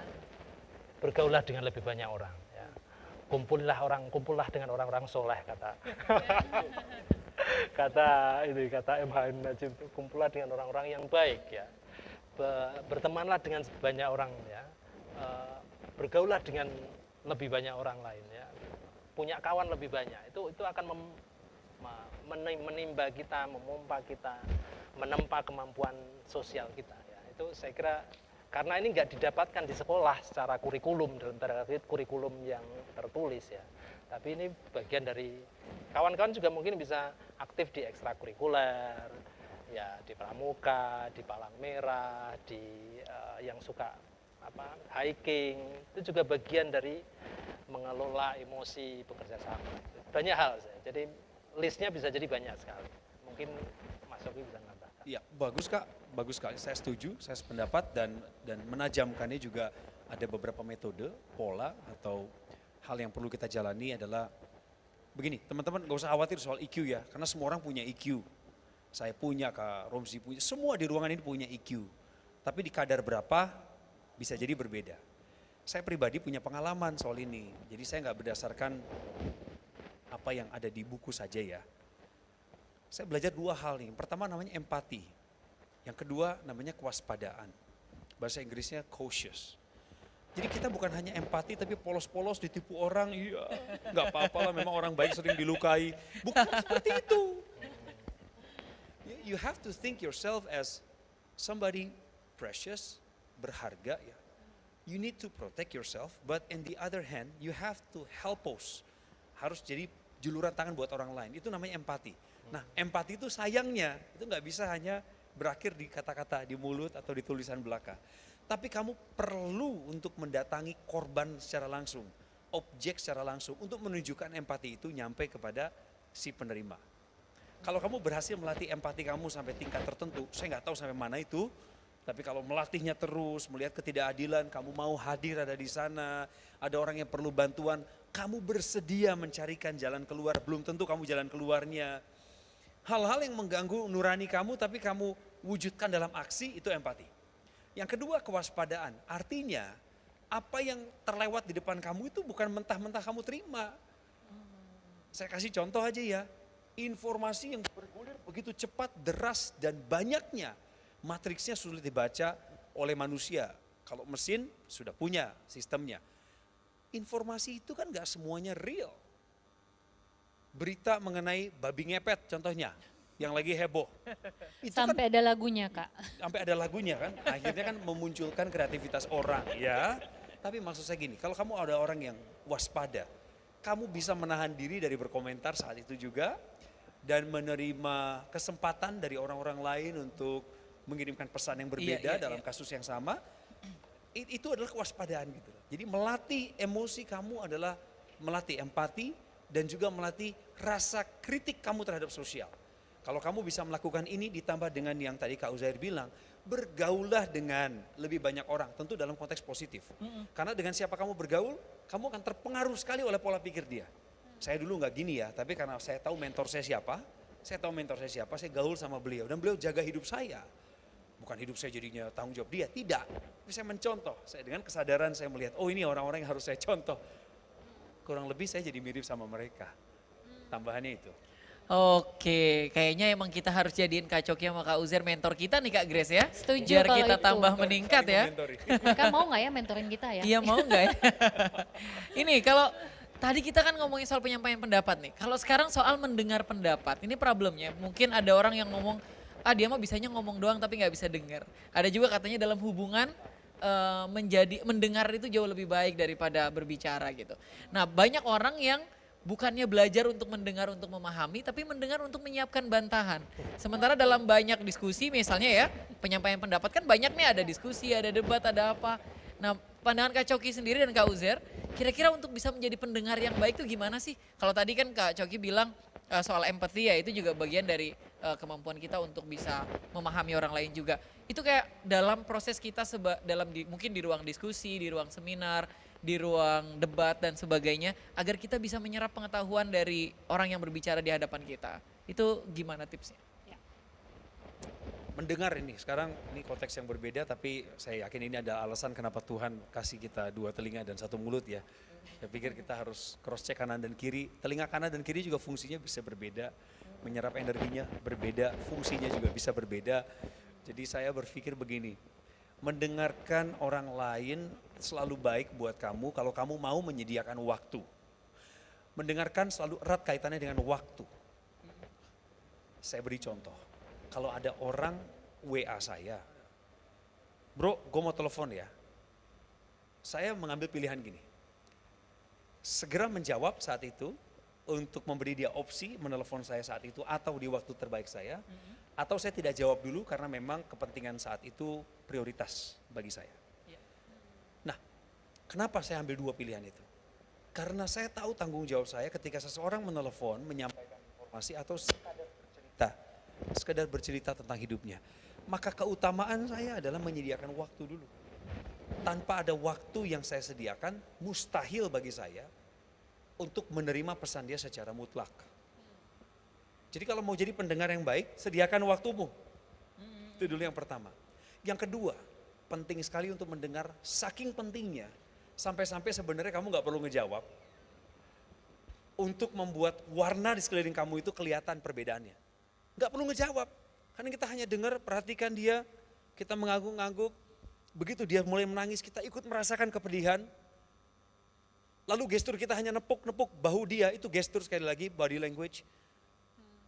Bergaulah dengan lebih banyak orang ya. Kumpullah dengan orang-orang soleh kata MH Najib, kumpullah dengan orang-orang yang baik ya, bertemanlah dengan banyak orang ya, bergaulah dengan lebih banyak orang lain ya, punya kawan lebih banyak, itu akan menimba kita, memompa kita, menempa kemampuan sosial kita ya. Itu saya kira karena ini nggak didapatkan di sekolah secara kurikulum, dalam tanda kutip kurikulum yang tertulis ya. Tapi ini bagian dari kawan-kawan juga mungkin bisa aktif di ekstrakurikuler, ya di pramuka, di palang merah, di yang suka hiking, itu juga bagian dari mengelola emosi, bekerja sama. Banyak hal, jadi listnya bisa jadi banyak sekali. Mungkin Mas Sofi bisa nambahkan. Iya, bagus Kak, bagus sekali. Saya setuju, saya sependapat dan menajamkannya juga ada beberapa metode, pola atau hal yang perlu kita jalani adalah begini, teman-teman gak usah khawatir soal EQ ya, karena semua orang punya EQ. Saya punya, Kak Romzi punya, semua di ruangan ini punya EQ. Tapi di kadar berapa bisa jadi berbeda. Saya pribadi punya pengalaman soal ini, jadi saya nggak berdasarkan apa yang ada di buku saja ya. Saya belajar dua hal nih, yang pertama namanya empati, yang kedua namanya kewaspadaan. Bahasa Inggrisnya cautious. Jadi kita bukan hanya empati tapi polos-polos ditipu orang, iya nggak apa-apa lah memang orang baik sering dilukai. Bukan seperti itu. You have to think yourself as somebody precious, berharga ya. You need to protect yourself, but in the other hand you have to help us. Harus jadi juluran tangan buat orang lain, itu namanya empati. Nah empati itu sayangnya, itu nggak bisa hanya berakhir di kata-kata, di mulut atau di tulisan belaka. Tapi kamu perlu untuk mendatangi korban secara langsung, objek secara langsung, untuk menunjukkan empati itu nyampe kepada si penerima. Kalau kamu berhasil melatih empati kamu sampai tingkat tertentu, saya nggak tahu sampai mana itu, tapi kalau melatihnya terus, melihat ketidakadilan, kamu mau hadir ada di sana, ada orang yang perlu bantuan, kamu bersedia mencarikan jalan keluar, belum tentu kamu jalan keluarnya. Hal-hal yang mengganggu nurani kamu tapi kamu wujudkan dalam aksi, itu empati. Yang kedua kewaspadaan, artinya Apa yang terlewat di depan kamu itu bukan mentah-mentah kamu terima. Saya kasih contoh aja ya, informasi yang bergulir begitu cepat, deras, dan banyaknya. Matriksnya sulit dibaca oleh manusia. Kalau mesin sudah punya sistemnya. Informasi itu kan gak semuanya real. Berita mengenai babi ngepet contohnya, yang lagi heboh. Itu Sampai ada lagunya, Kak. sampai ada lagunya kan, akhirnya kan memunculkan kreativitas orang ya. Tapi maksud saya gini, kalau kamu ada orang yang waspada, kamu bisa menahan diri dari berkomentar saat itu juga, dan menerima kesempatan dari orang-orang lain untuk mengirimkan pesan yang berbeda dalam kasus yang sama, itu adalah kewaspadaan gitu. Jadi melatih emosi kamu adalah melatih empati dan juga melatih rasa kritik kamu terhadap sosial. Kalau kamu bisa melakukan ini ditambah dengan yang tadi Kak Uzair bilang, bergaullah dengan lebih banyak orang, tentu dalam konteks positif. Karena dengan siapa kamu bergaul, kamu akan terpengaruh sekali oleh pola pikir dia. Saya dulu nggak gini ya, tapi karena saya tahu mentor saya siapa, saya gaul sama beliau dan beliau jaga hidup saya. Bukan hidup saya jadinya tanggung jawab dia, tidak. Tapi saya mencontoh, saya dengan kesadaran saya melihat, oh ini orang-orang yang harus saya contoh. Kurang lebih saya jadi mirip sama mereka. Tambahannya itu. Oke, kayaknya emang kita harus jadiin Kak Coki sama Kak Uzair mentor kita nih Kak Grace ya. Setuju Biar kalau kita itu. tambah meningkat ya. Kakak mau nggak ya mentorin kita ya? Iya mau nggak ya? Ini kalau tadi kita kan ngomongin soal penyampaian pendapat nih. Kalau sekarang soal mendengar pendapat, ini problemnya. Mungkin ada orang yang ngomong, dia mah bisanya ngomong doang tapi nggak bisa dengar. Ada juga katanya dalam hubungan mendengar itu jauh lebih baik daripada berbicara gitu. Nah banyak orang yang bukannya belajar untuk mendengar untuk memahami, tapi mendengar untuk menyiapkan bantahan. Sementara dalam banyak diskusi misalnya ya, penyampaian pendapat kan banyak nih, ada diskusi, ada debat, ada apa. Nah pandangan Kak Coki sendiri dan Kak Uzair, kira-kira untuk bisa menjadi pendengar yang baik itu gimana sih? Kalau tadi kan Kak Coki bilang soal empati ya, itu juga bagian dari kemampuan kita untuk bisa memahami orang lain juga. Itu kayak dalam proses kita mungkin di ruang diskusi, di ruang seminar, di ruang debat dan sebagainya, agar kita bisa menyerap pengetahuan dari orang yang berbicara di hadapan kita. Itu gimana tipsnya? Mendengar ini, sekarang ini konteks yang berbeda, tapi saya yakin ini ada alasan kenapa Tuhan kasih kita 2 telinga dan 1 mulut ya. Saya pikir kita harus cross check kanan dan kiri. Telinga kanan dan kiri juga fungsinya bisa berbeda, menyerap energinya berbeda, fungsinya juga bisa berbeda. Jadi saya berpikir begini, mendengarkan orang lain selalu baik buat kamu kalau kamu mau menyediakan waktu. Mendengarkan selalu erat kaitannya dengan waktu. Saya beri contoh, kalau ada orang WA saya, bro gue mau telepon ya, saya mengambil pilihan gini, segera menjawab saat itu untuk memberi dia opsi menelepon saya saat itu atau di waktu terbaik saya, atau saya tidak jawab dulu karena memang kepentingan saat itu prioritas bagi saya. Nah, kenapa saya ambil 2 pilihan itu? Karena saya tahu tanggung jawab saya ketika seseorang menelepon, menyampaikan informasi atau sekedar bercerita tentang hidupnya. Maka keutamaan saya adalah menyediakan waktu dulu. Tanpa ada waktu yang saya sediakan, mustahil bagi saya untuk menerima pesan dia secara mutlak. Jadi kalau mau jadi pendengar yang baik, sediakan waktumu. Itu dulu yang pertama. Yang kedua, penting sekali untuk mendengar, saking pentingnya, sampai-sampai sebenarnya kamu gak perlu ngejawab. Untuk membuat warna di sekeliling kamu itu kelihatan perbedaannya. Gak perlu ngejawab, karena kita hanya dengar, perhatikan dia, kita mengangguk-angguk. Begitu dia mulai menangis, kita ikut merasakan kepedihan. Lalu gestur kita hanya nepuk-nepuk bahu dia, itu gestur sekali lagi, body language.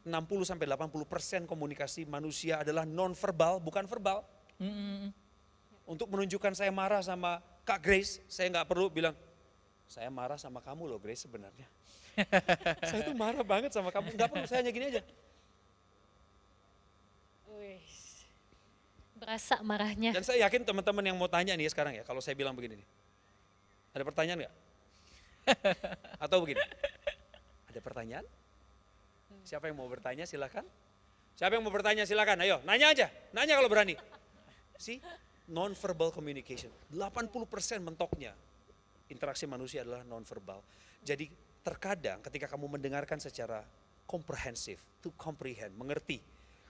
60-80% komunikasi manusia adalah non-verbal, bukan verbal. Untuk menunjukkan saya marah sama Kak Grace, saya nggak perlu bilang, saya marah sama kamu loh Grace sebenarnya. Saya tuh marah banget sama kamu, nggak perlu, saya hanya gini aja. Berasa marahnya. Dan saya yakin teman-teman yang mau tanya nih sekarang ya, kalau saya bilang begini nih. Ada pertanyaan nggak? Atau begini, ada pertanyaan? Siapa yang mau bertanya silakan. Siapa yang mau bertanya silakan, ayo nanya aja, nanya kalau berani. See, non-verbal communication, 80% mentoknya interaksi manusia adalah non-verbal. Jadi terkadang ketika kamu mendengarkan secara komprehensif, to comprehend, mengerti,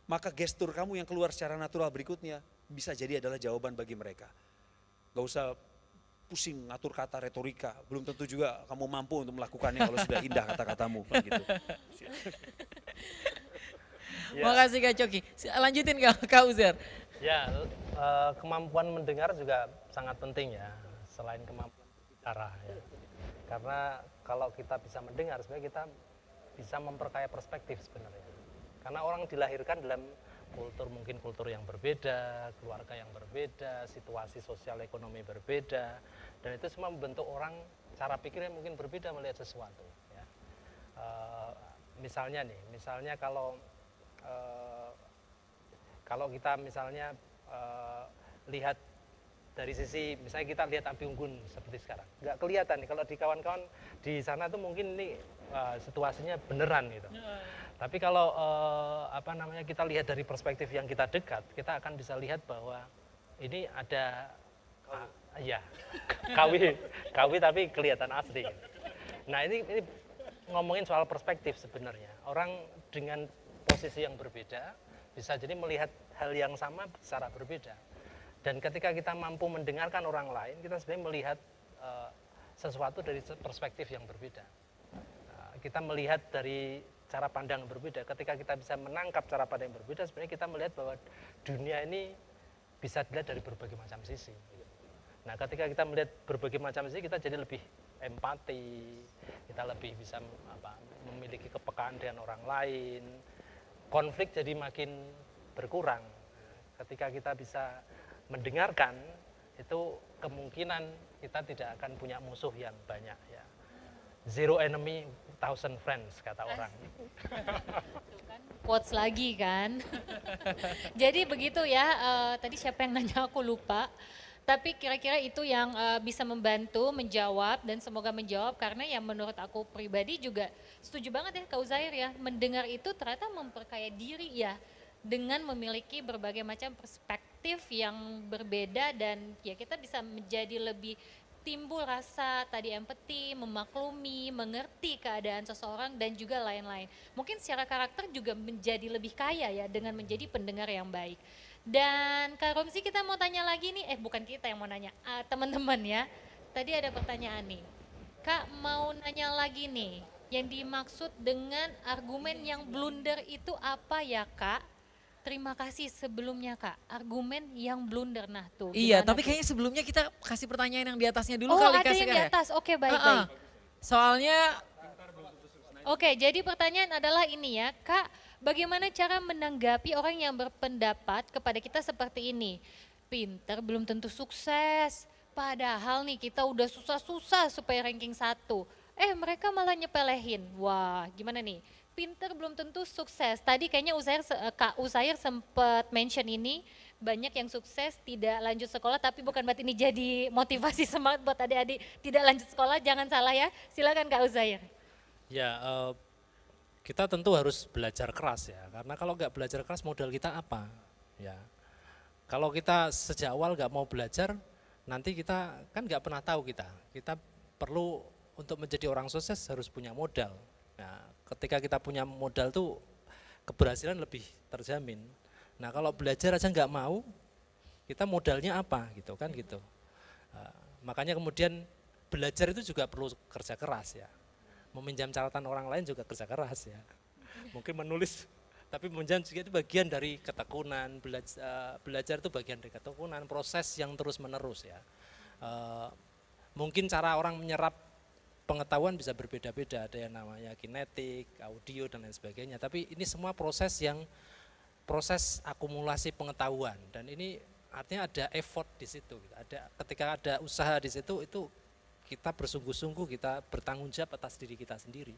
maka gestur kamu yang keluar secara natural berikutnya bisa jadi adalah jawaban bagi mereka. Gak usah pusing ngatur kata retorika, belum tentu juga kamu mampu untuk melakukannya kalau sudah indah kata-katamu kan gitu. Makasih Kak Coki. Lanjutin Kak Uzair. Ya, kemampuan mendengar juga sangat penting ya, selain kemampuan bicara ya. Karena kalau kita bisa mendengar, sebenarnya kita bisa memperkaya perspektif sebenarnya. Karena orang dilahirkan dalam kultur, mungkin kultur yang berbeda, keluarga yang berbeda, situasi sosial ekonomi berbeda, dan itu semua membentuk orang cara pikirnya mungkin berbeda melihat sesuatu. Ya. Misalnya kalau kita misalnya lihat dari sisi, misalnya kita lihat api unggun seperti sekarang, nggak kelihatan nih, kalau di kawan-kawan di sana tuh mungkin ini situasinya beneran gitu. Tapi kalau kita lihat dari perspektif yang kita dekat, kita akan bisa lihat bahwa ini ada kawi tapi kelihatan asli. Nah ini ngomongin soal perspektif sebenarnya. Orang dengan posisi yang berbeda bisa jadi melihat hal yang sama secara berbeda. Dan ketika kita mampu mendengarkan orang lain, kita sebenarnya melihat sesuatu dari perspektif yang berbeda. Kita melihat dari cara pandang yang berbeda. Ketika kita bisa menangkap cara pandang yang berbeda, sebenarnya kita melihat bahwa dunia ini bisa dilihat dari berbagai macam sisi. Nah, ketika kita melihat berbagai macam sisi, kita jadi lebih empati, kita lebih bisa memiliki kepekaan dengan orang lain. Konflik jadi makin berkurang. Ketika kita bisa mendengarkan, itu kemungkinan kita tidak akan punya musuh yang banyak ya. Zero enemy, 1,000 friends kata orang. Quotes lagi kan. Jadi begitu ya, tadi siapa yang nanya aku lupa. Tapi kira-kira itu yang bisa membantu menjawab dan semoga menjawab karena yang menurut aku pribadi juga setuju banget ya Kak Uzair ya. Mendengar itu ternyata memperkaya diri ya dengan memiliki berbagai macam perspektif yang berbeda dan ya kita bisa menjadi lebih timbul rasa tadi empati, memaklumi, mengerti keadaan seseorang dan juga lain-lain. Mungkin secara karakter juga menjadi lebih kaya ya dengan menjadi pendengar yang baik. Dan Kak Romsi kita mau tanya lagi nih, bukan kita yang mau nanya, teman-teman ya. Tadi ada pertanyaan nih, Kak mau nanya lagi nih, yang dimaksud dengan argumen yang blunder itu apa ya Kak? Terima kasih sebelumnya Kak, argumen yang blunder. Nah tuh. Iya, gimana tapi tuh? kayaknya sebelumnya kita kasih pertanyaan yang di atasnya dulu Oh kali ada kasih yang di atas, oke baik-baik. Soalnya Oke, jadi pertanyaan adalah ini ya, Kak, bagaimana cara menanggapi orang yang berpendapat kepada kita seperti ini? Pinter belum tentu sukses, padahal nih kita udah susah-susah supaya ranking 1. Mereka malah nyepelehin. Wah, gimana nih? Pinter belum tentu sukses. Tadi kayaknya Kak Uzair sempat mention ini, banyak yang sukses tidak lanjut sekolah, tapi bukan berarti ini jadi motivasi semangat buat adik-adik tidak lanjut sekolah, jangan salah ya. Silakan Kak Uzair. Ya, kita tentu harus belajar keras ya, karena kalau nggak belajar keras modal kita apa? Ya, kalau kita sejak awal nggak mau belajar, nanti kita kan nggak pernah tahu kita perlu untuk menjadi orang sukses harus punya modal. Nah, ketika kita punya modal tuh keberhasilan lebih terjamin. Nah, kalau belajar aja nggak mau, kita modalnya apa gitu kan gitu. Makanya kemudian belajar itu juga perlu kerja keras ya. Meminjam catatan orang lain juga kerja keras ya. Mungkin menulis, tapi meminjam juga itu bagian dari ketekunan. Belajar itu bagian dari ketekunan, proses yang terus menerus ya. Mungkin cara orang menyerap pengetahuan bisa berbeda-beda, ada yang namanya kinetik, audio dan lain sebagainya. Tapi ini semua proses akumulasi pengetahuan dan ini artinya ada effort di situ. Ketika ada usaha di situ itu kita bersungguh-sungguh, kita bertanggung jawab atas diri kita sendiri.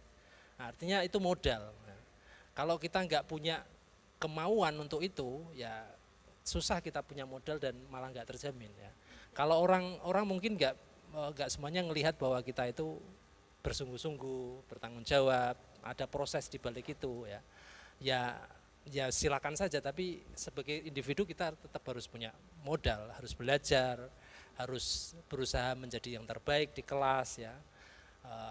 Nah, artinya itu modal. Nah, kalau kita nggak punya kemauan untuk itu, ya susah kita punya modal dan malah nggak terjamin ya. Kalau orang mungkin nggak semuanya ngelihat bahwa kita itu bersungguh-sungguh, bertanggung jawab, ada proses di balik itu ya. Ya silakan saja, tapi sebagai individu kita tetap harus punya modal, harus belajar, harus berusaha menjadi yang terbaik di kelas ya.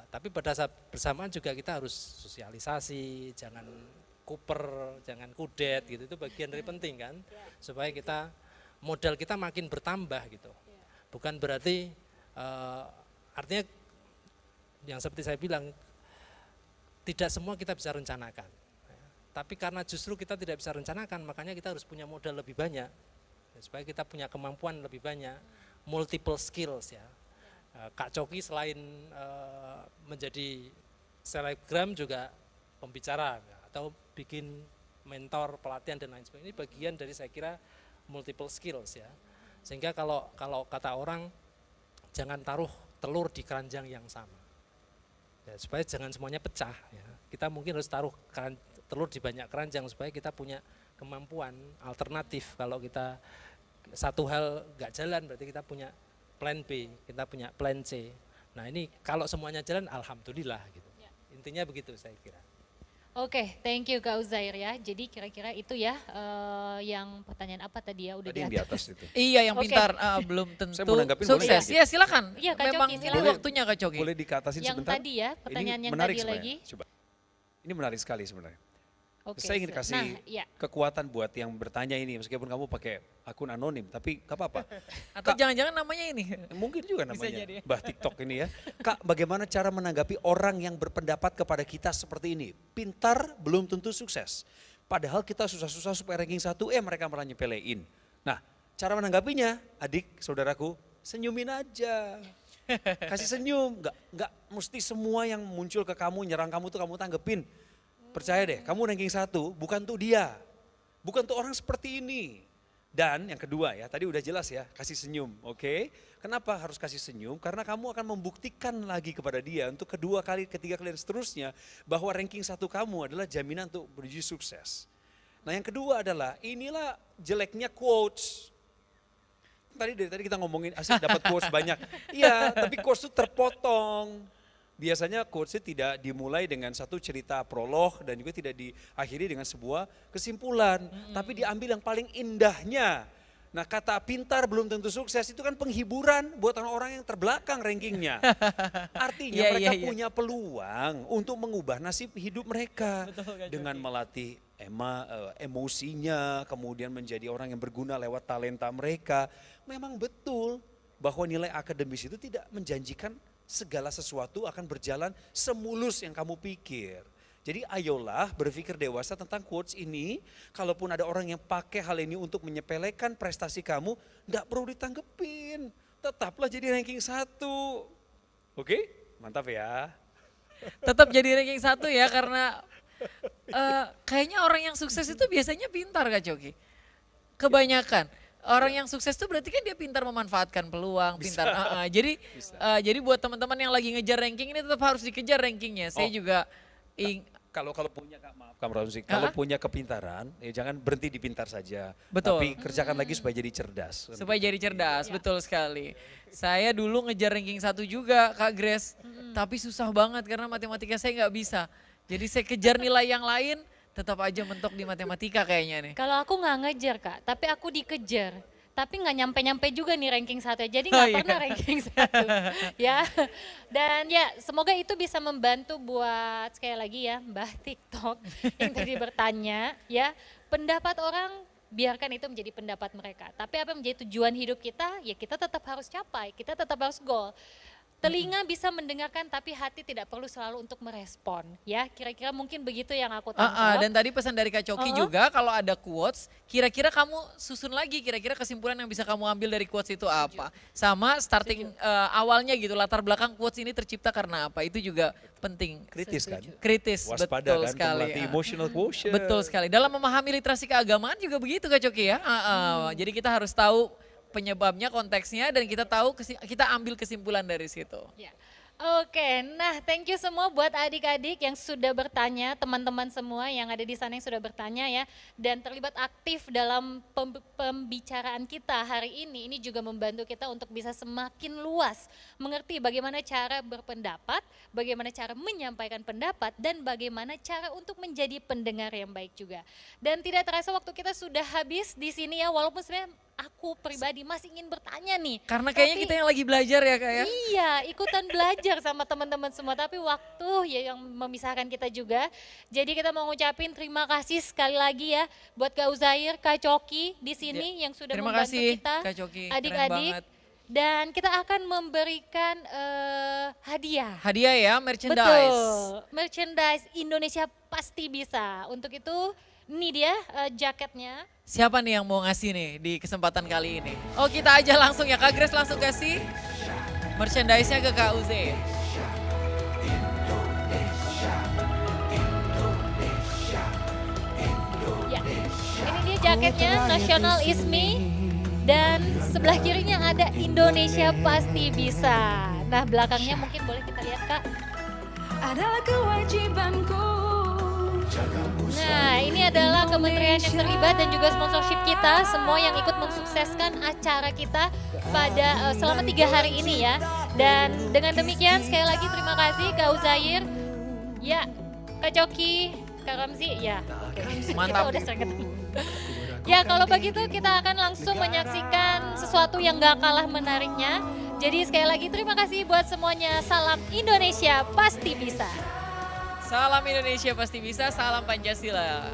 Tapi pada saat bersamaan juga kita harus sosialisasi, jangan kuper, jangan kudet gitu, itu bagian dari penting kan, supaya modal kita makin bertambah gitu. Bukan berarti Artinya yang seperti saya bilang, tidak semua kita bisa rencanakan. Tapi karena justru kita tidak bisa rencanakan, makanya kita harus punya modal lebih banyak, supaya kita punya kemampuan lebih banyak, multiple skills ya. Kak Coki selain menjadi selebgram juga pembicara atau bikin mentor, pelatihan dan lain sebagainya. Ini bagian dari saya kira multiple skills ya. Sehingga kalau kata orang, jangan taruh telur di keranjang yang sama. Ya, supaya jangan semuanya pecah ya. Kita mungkin harus taruh telur di banyak keranjang supaya kita punya kemampuan alternatif. Kalau kita satu hal nggak jalan berarti kita punya plan B, kita punya plan C. Nah ini kalau semuanya jalan alhamdulillah gitu. Intinya begitu saya kira. Oke, thank you Kak Uzair ya. Jadi kira-kira itu ya yang pertanyaan apa tadi ya udah Tadi yang di di atas. atas itu. Iya yang Oke. pintar belum tentu Saya mau nanggapin boleh sukses. nggak? Iya silakan. Iya, Kak Memang Coki, ini silakan. waktunya Kak Coki. Boleh dikatasin Yang sebentar? tadi ya, pertanyaan Ini yang menarik tadi sebenarnya. lagi. Coba. Ini menarik sekali sebenarnya. Oke, Saya ingin kasih nah, ya. kekuatan buat yang bertanya ini, meskipun kamu pakai akun anonim, tapi gak apa-apa. Atau jangan-jangan namanya ini. Mungkin juga Bisa namanya, jadi. Mbah TikTok ini ya. Kak, bagaimana cara menanggapi orang yang berpendapat kepada kita seperti ini? Pintar belum tentu sukses. Padahal kita susah-susah supaya ranking 1, mereka malah nyepelein. Nah, cara menanggapinya, adik, saudaraku, senyumin aja. Kasih senyum, nggak mesti semua yang muncul ke kamu, nyerang kamu tuh kamu tanggepin. Percaya deh, kamu ranking 1, bukan tuh dia. Bukan tuh orang seperti ini. Dan yang kedua ya, tadi udah jelas ya, kasih senyum, oke? Kenapa harus kasih senyum? Karena kamu akan membuktikan lagi kepada dia untuk kedua kali, ketiga kali dan seterusnya bahwa ranking 1 kamu adalah jaminan untuk menuju sukses. Nah yang kedua adalah inilah jeleknya quotes. Dari tadi kita ngomongin asik dapat quotes banyak. Iya, tapi quotes itu terpotong. Biasanya quotes itu tidak dimulai dengan satu cerita prolog dan juga tidak diakhiri dengan sebuah kesimpulan. Tapi diambil yang paling indahnya. Nah kata pintar belum tentu sukses itu kan penghiburan buat orang-orang yang terbelakang rankingnya. Artinya mereka punya peluang untuk mengubah nasib hidup mereka. Dengan melatih emosinya, kemudian menjadi orang yang berguna lewat talenta mereka. Memang betul bahwa nilai akademis itu tidak menjanjikan segala sesuatu akan berjalan semulus yang kamu pikir. Jadi ayolah berpikir dewasa tentang quotes ini. Kalaupun ada orang yang pakai hal ini untuk menyepelekan prestasi kamu, enggak perlu ditanggepin. Tetaplah jadi ranking 1. Oke? Mantap ya. Tetap jadi ranking 1 ya karena kayaknya orang yang sukses itu biasanya pintar Kak Coki. Kebanyakan. Orang yang sukses itu berarti kan dia pintar memanfaatkan peluang, pintar. Jadi buat teman-teman yang lagi ngejar ranking ini tetap harus dikejar rankingnya. Saya juga kalau punya Kak Ramzi, kalau punya kepintaran, ya jangan berhenti di pintar saja. Betul. Tapi kerjakan lagi supaya jadi cerdas. supaya jadi cerdas, betul sekali. Saya dulu ngejar ranking 1 juga Kak Grace, tapi susah banget karena matematika saya nggak bisa. Jadi saya kejar nilai yang lain, tetap aja mentok di matematika kayaknya nih. Kalau aku nggak ngejar Kak, tapi aku dikejar. Tapi nggak nyampe-nyampe juga nih ranking 1 ya. Jadi nggak pernah ranking 1 ya. Dan ya semoga itu bisa membantu buat sekali lagi ya Mbah TikTok yang tadi bertanya ya. Pendapat orang biarkan itu menjadi pendapat mereka. Tapi apa yang menjadi tujuan hidup kita ya kita tetap harus capai, kita tetap harus goal. Telinga bisa mendengarkan tapi hati tidak perlu selalu untuk merespon ya. Kira-kira mungkin begitu yang aku tangkap. Dan tadi pesan dari Kak Coki juga kalau ada quotes, kira-kira kamu susun lagi kira-kira kesimpulan yang bisa kamu ambil dari quotes itu apa. Sama starting awalnya gitu, latar belakang quotes ini tercipta karena apa, itu juga penting. Kritis kan? Kritis, Waspada betul kan, sekali. melatih emotional quotient. Betul sekali, dalam memahami literasi keagamaan juga begitu Kak Coki ya. Jadi kita harus tahu penyebabnya, konteksnya, dan kita tahu kita ambil kesimpulan dari situ. Ya. Oke, nah thank you semua buat adik-adik yang sudah bertanya, teman-teman semua yang ada di sana yang sudah bertanya ya, dan terlibat aktif dalam pembicaraan kita hari ini. Ini juga membantu kita untuk bisa semakin luas mengerti bagaimana cara berpendapat, bagaimana cara menyampaikan pendapat, dan bagaimana cara untuk menjadi pendengar yang baik juga. Dan tidak terasa waktu kita sudah habis di sini ya, walaupun sebenarnya aku pribadi masih ingin bertanya nih. Karena kayaknya kita yang lagi belajar ya Kak ya. Iya, ikutan belajar sama teman-teman semua. Tapi waktu ya yang memisahkan kita juga. Jadi kita mau ngucapin terima kasih sekali lagi ya buat Kak Uzair, Kak Coki di sini yang sudah Terima membantu kasih kita. Kak Coki, keren Adik-adik. banget. Dan kita akan memberikan hadiah. Hadiah ya, merchandise. Betul, merchandise Indonesia pasti bisa. Untuk itu ini dia jaketnya. Siapa nih yang mau ngasih nih di kesempatan kali ini? Oh kita aja langsung ya, Kak Grace langsung kasih merchandise-nya ke Kak Uzair. Ya, ini dia jaketnya National is Me. Dan sebelah kirinya ada Indonesia pasti bisa. Nah belakangnya mungkin boleh kita lihat Kak. Adalah kewajibanku. Nah ini adalah kementerian yang terlibat dan juga sponsorship kita. Semua yang ikut mensukseskan acara kita pada selama 3 hari ini ya. Dan dengan demikian sekali lagi terima kasih Kak Uzair. Ya Kak Coki, Kak Ramzi ya. Oke. Mantap. Kita udah sering ketemu. Ya kalau begitu kita akan langsung menyaksikan sesuatu yang gak kalah menariknya. Jadi sekali lagi terima kasih buat semuanya. Salam Indonesia pasti bisa. Salam Indonesia pasti bisa, salam Pancasila.